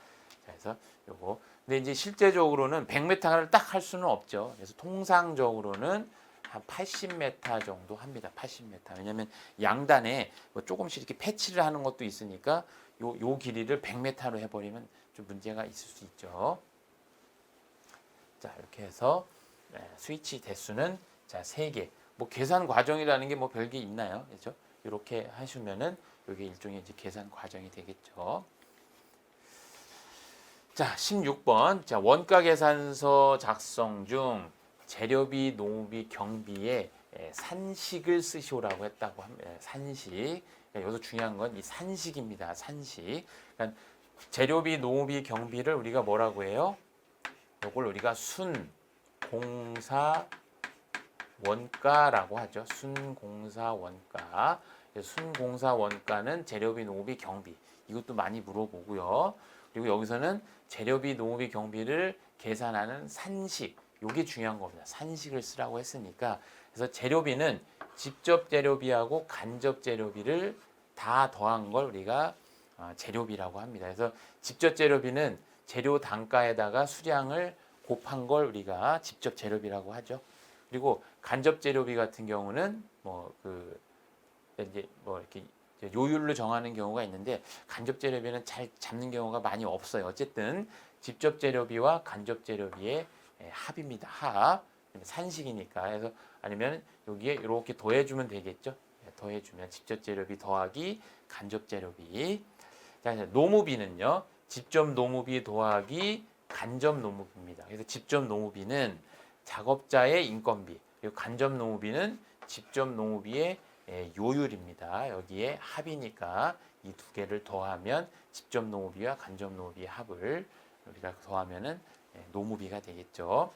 그래서 요거 근데 이제 실제적으로는 100m를 딱 할 수는 없죠. 그래서 통상적으로는 한 80m 정도 합니다. 80m. 왜냐하면 양단에 뭐 조금씩 이렇게 패치를 하는 것도 있으니까 요 길이를 100m로 해버리면 좀 문제가 있을 수 있죠. 자, 이렇게 해서 스위치 대수는 자 3개. 뭐 계산 과정이라는 게 뭐 별게 있나요? 그렇죠? 이렇게 하시면은 이게 일종의 이제 계산 과정이 되겠죠. 자, 16번. 자, 원가 계산서 작성 중 재료비, 노무비, 경비에 산식을 쓰시오라고 했다고 합니다. 산식. 그러니까 여기서 중요한 건 이 산식입니다. 산식. 그러니까 재료비, 노무비, 경비를 우리가 뭐라고 해요? 이걸 우리가 순, 공사, 원가라고 하죠. 순공사 원가. 순공사 원가는 재료비, 노무비, 경비. 이것도 많이 물어보고요. 그리고 여기서는 재료비, 노무비, 경비를 계산하는 산식. 이게 중요한 겁니다. 산식을 쓰라고 했으니까. 그래서 재료비는 직접 재료비하고 간접 재료비를 다 더한 걸 우리가 재료비라고 합니다. 그래서 직접 재료비는 재료 단가에다가 수량을 곱한 걸 우리가 직접 재료비라고 하죠. 그리고 간접 재료비 같은 경우는 이제 이렇게 요율로 정하는 경우가 있는데 간접 재료비는 잘 잡는 경우가 많이 없어요. 어쨌든 직접 재료비와 간접 재료비의 합입니다. 합. 산식이니까. 그래서 아니면 여기에 이렇게 더해주면 되겠죠. 더해주면 직접 재료비 더하기 간접 재료비. 자, 노무비는요. 직접 노무비 더하기 간접 노무비입니다. 그래서 직접 노무비는 작업자의 인건비, 그리고 간접 노무비는 직접 노무비의 요율입니다. 여기에 합이니까 이 두 개를 더하면 직접 노무비와 간접 노무비의 합을 우리가 더하면은 노무비가 되겠죠.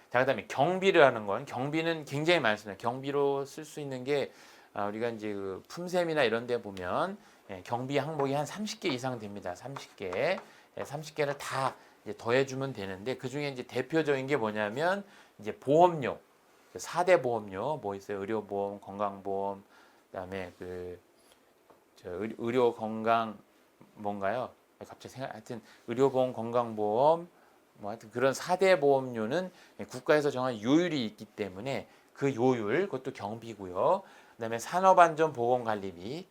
자, 그다음에 경비라는 건 경비는 굉장히 많습니다. 경비로 쓸 수 있는 게 우리가 이제 그 품셈이나 이런 데 보면 경비 항목이 한 30개 이상 됩니다. 30개. 30개를 다 이제 더해주면 되는데 그 중에 이제 대표적인 게 뭐냐면 이제 보험료, 4대 보험료 뭐 있어요? 의료보험, 건강보험, 그다음에 의료 건강 뭔가요? 갑자기 하여튼 의료보험, 건강보험 뭐 하여튼 그런 4대 보험료는 국가에서 정한 요율이 있기 때문에 그 요율 그것도 경비고요. 그다음에 산업안전보건관리비,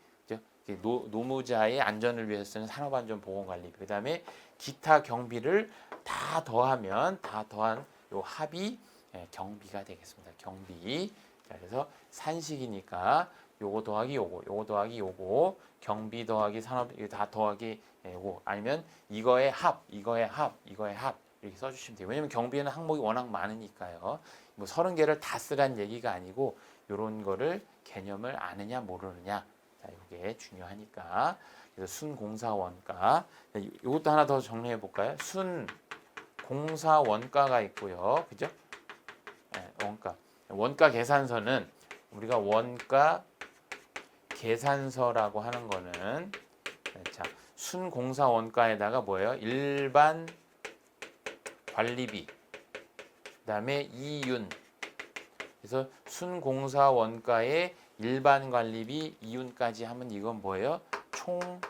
노무자의 안전을 위해서 쓰는 산업안전보건관리비. 그다음에 기타 경비를 다 더하면 다 더한 요 합이 경비가 되겠습니다. 경비. 자, 그래서 산식이니까 요거 더하기 요거, 요거 더하기 요거, 경비 더하기 산업 이거 다 더하기 요거 아니면 이거의 합, 이거의 합, 이거의 합 이렇게 써주시면 돼요. 왜냐면 경비에는 항목이 워낙 많으니까요. 뭐 30개를 다 쓰란 얘기가 아니고 요런 거를 개념을 아느냐 모르느냐. 자, 이게 중요하니까. 그래서 순공사 원가. 이것도 하나 더 정리해 볼까요? 순공사 원가가 있고요. 그죠? 네, 원가. 원가 계산서는 우리가 원가 계산서라고 하는 거는 자, 순공사 원가에다가 뭐예요? 일반 관리비. 그다음에 이윤. 그래서 순공사 원가에 일반 관리비 이윤까지 하면 이건 뭐예요? 총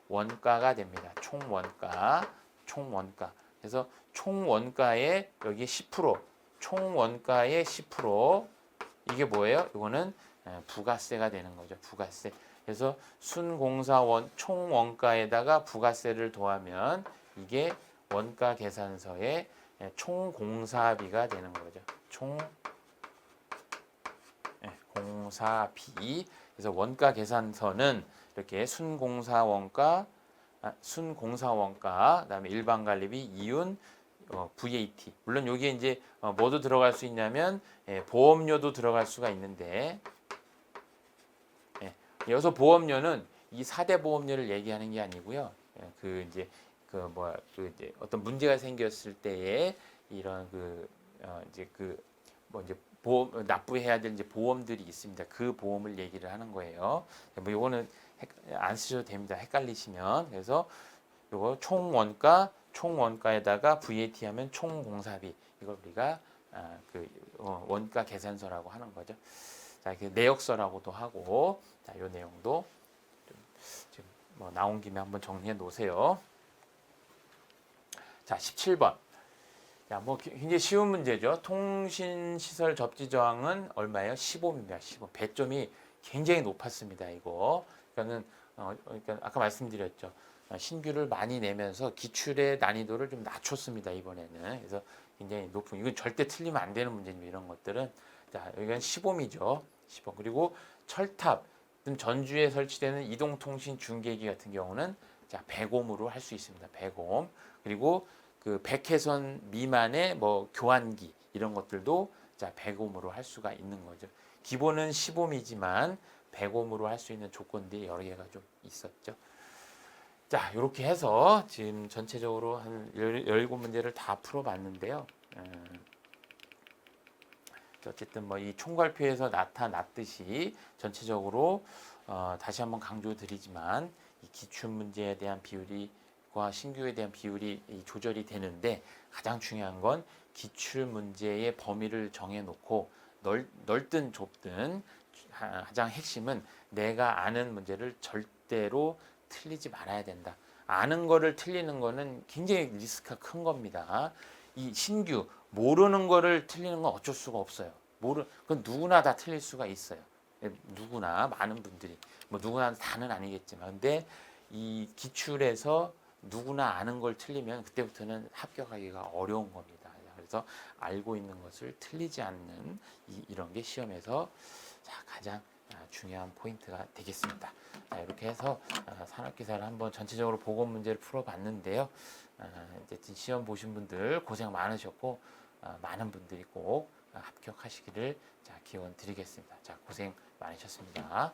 원가가 됩니다. 총 원가. 총 원가. 그래서 총 원가의 여기 10%, 총 원가의 10% 이게 뭐예요? 이거는 부가세가 되는 거죠. 부가세. 그래서 순공사 총 원가에다가 부가세를 더하면 이게 원가 계산서의 총 공사비가 되는 거죠. 총 공사비. 그래서 원가 계산서는 이렇게 순공사 원가, 그다음에 일반 관리비, 이윤, VAT. 물론 여기에 이제 뭐도 들어갈 수 있냐면 보험료도 들어갈 수가 있는데 여기서 보험료는 이 4대 보험료를 얘기하는 게 아니고요. 이제 어떤 문제가 생겼을 때에 이런 보험 납부해야 될 이제 보험들이 있습니다. 그 보험을 얘기를 하는 거예요. 뭐 요거는 안 쓰셔도 됩니다. 헷갈리시면. 그래서 요거 총 원가에다가 VAT 하면 총 공사비. 이걸 우리가 원가 계산서라고 하는 거죠. 자, 내역서라고도 하고, 자, 요 내용도 좀 지금 뭐 나온 김에 한번 정리해 놓으세요. 자, 17번. 자, 뭐 굉장히 쉬운 문제죠. 통신시설 접지 저항은 얼마예요? 15입니다. 15. 배점이 굉장히 높았습니다. 이거. 그러니까 아까 말씀드렸죠. 신규를 많이 내면서 기출의 난이도를 좀 낮췄습니다. 이번에는. 그래서 굉장히 높은. 이건 절대 틀리면 안 되는 문제입니다. 이런 것들은. 자, 여기는 15이죠. 15. 그리고 철탑 등 전주에 설치되는 이동통신 중계기 같은 경우는 자, 100옴으로 할 수 있습니다. 100옴. 그리고 그 100회선 미만의 뭐 교환기 이런 것들도 자 100옴으로 할 수가 있는 거죠. 기본은 10옴이지만 100옴으로 할 수 있는 조건들이 여러 개가 좀 있었죠. 자, 이렇게 해서 지금 전체적으로 한 17문제를 다 풀어봤는데요. 어쨌든 뭐 이 총괄표에서 나타났듯이 전체적으로 다시 한번 강조드리지만 이 기출 문제에 대한 비율과 신규에 대한 비율이 조절이 되는데 가장 중요한 건 기출 문제의 범위를 정해놓고 넓든 좁든 가장 핵심은 내가 아는 문제를 절대로 틀리지 말아야 된다. 아는 거를 틀리는 거는 굉장히 리스크가 큰 겁니다. 이 신규 모르는 거를 틀리는 건 어쩔 수가 없어요. 그건 누구나 다 틀릴 수가 있어요. 누구나 많은 분들이 뭐 누구나 다는 아니겠지만 근데 이 기출에서 누구나 아는 걸 틀리면 그때부터는 합격하기가 어려운 겁니다. 그래서 알고 있는 것을 틀리지 않는 이런 게 시험에서 가장 중요한 포인트가 되겠습니다. 이렇게 해서 산업기사를 한번 전체적으로 보건 문제를 풀어봤는데요. 어쨌든 시험 보신 분들 고생 많으셨고 많은 분들이 꼭 합격하시기를 기원 드리겠습니다. 고생 많으셨습니다.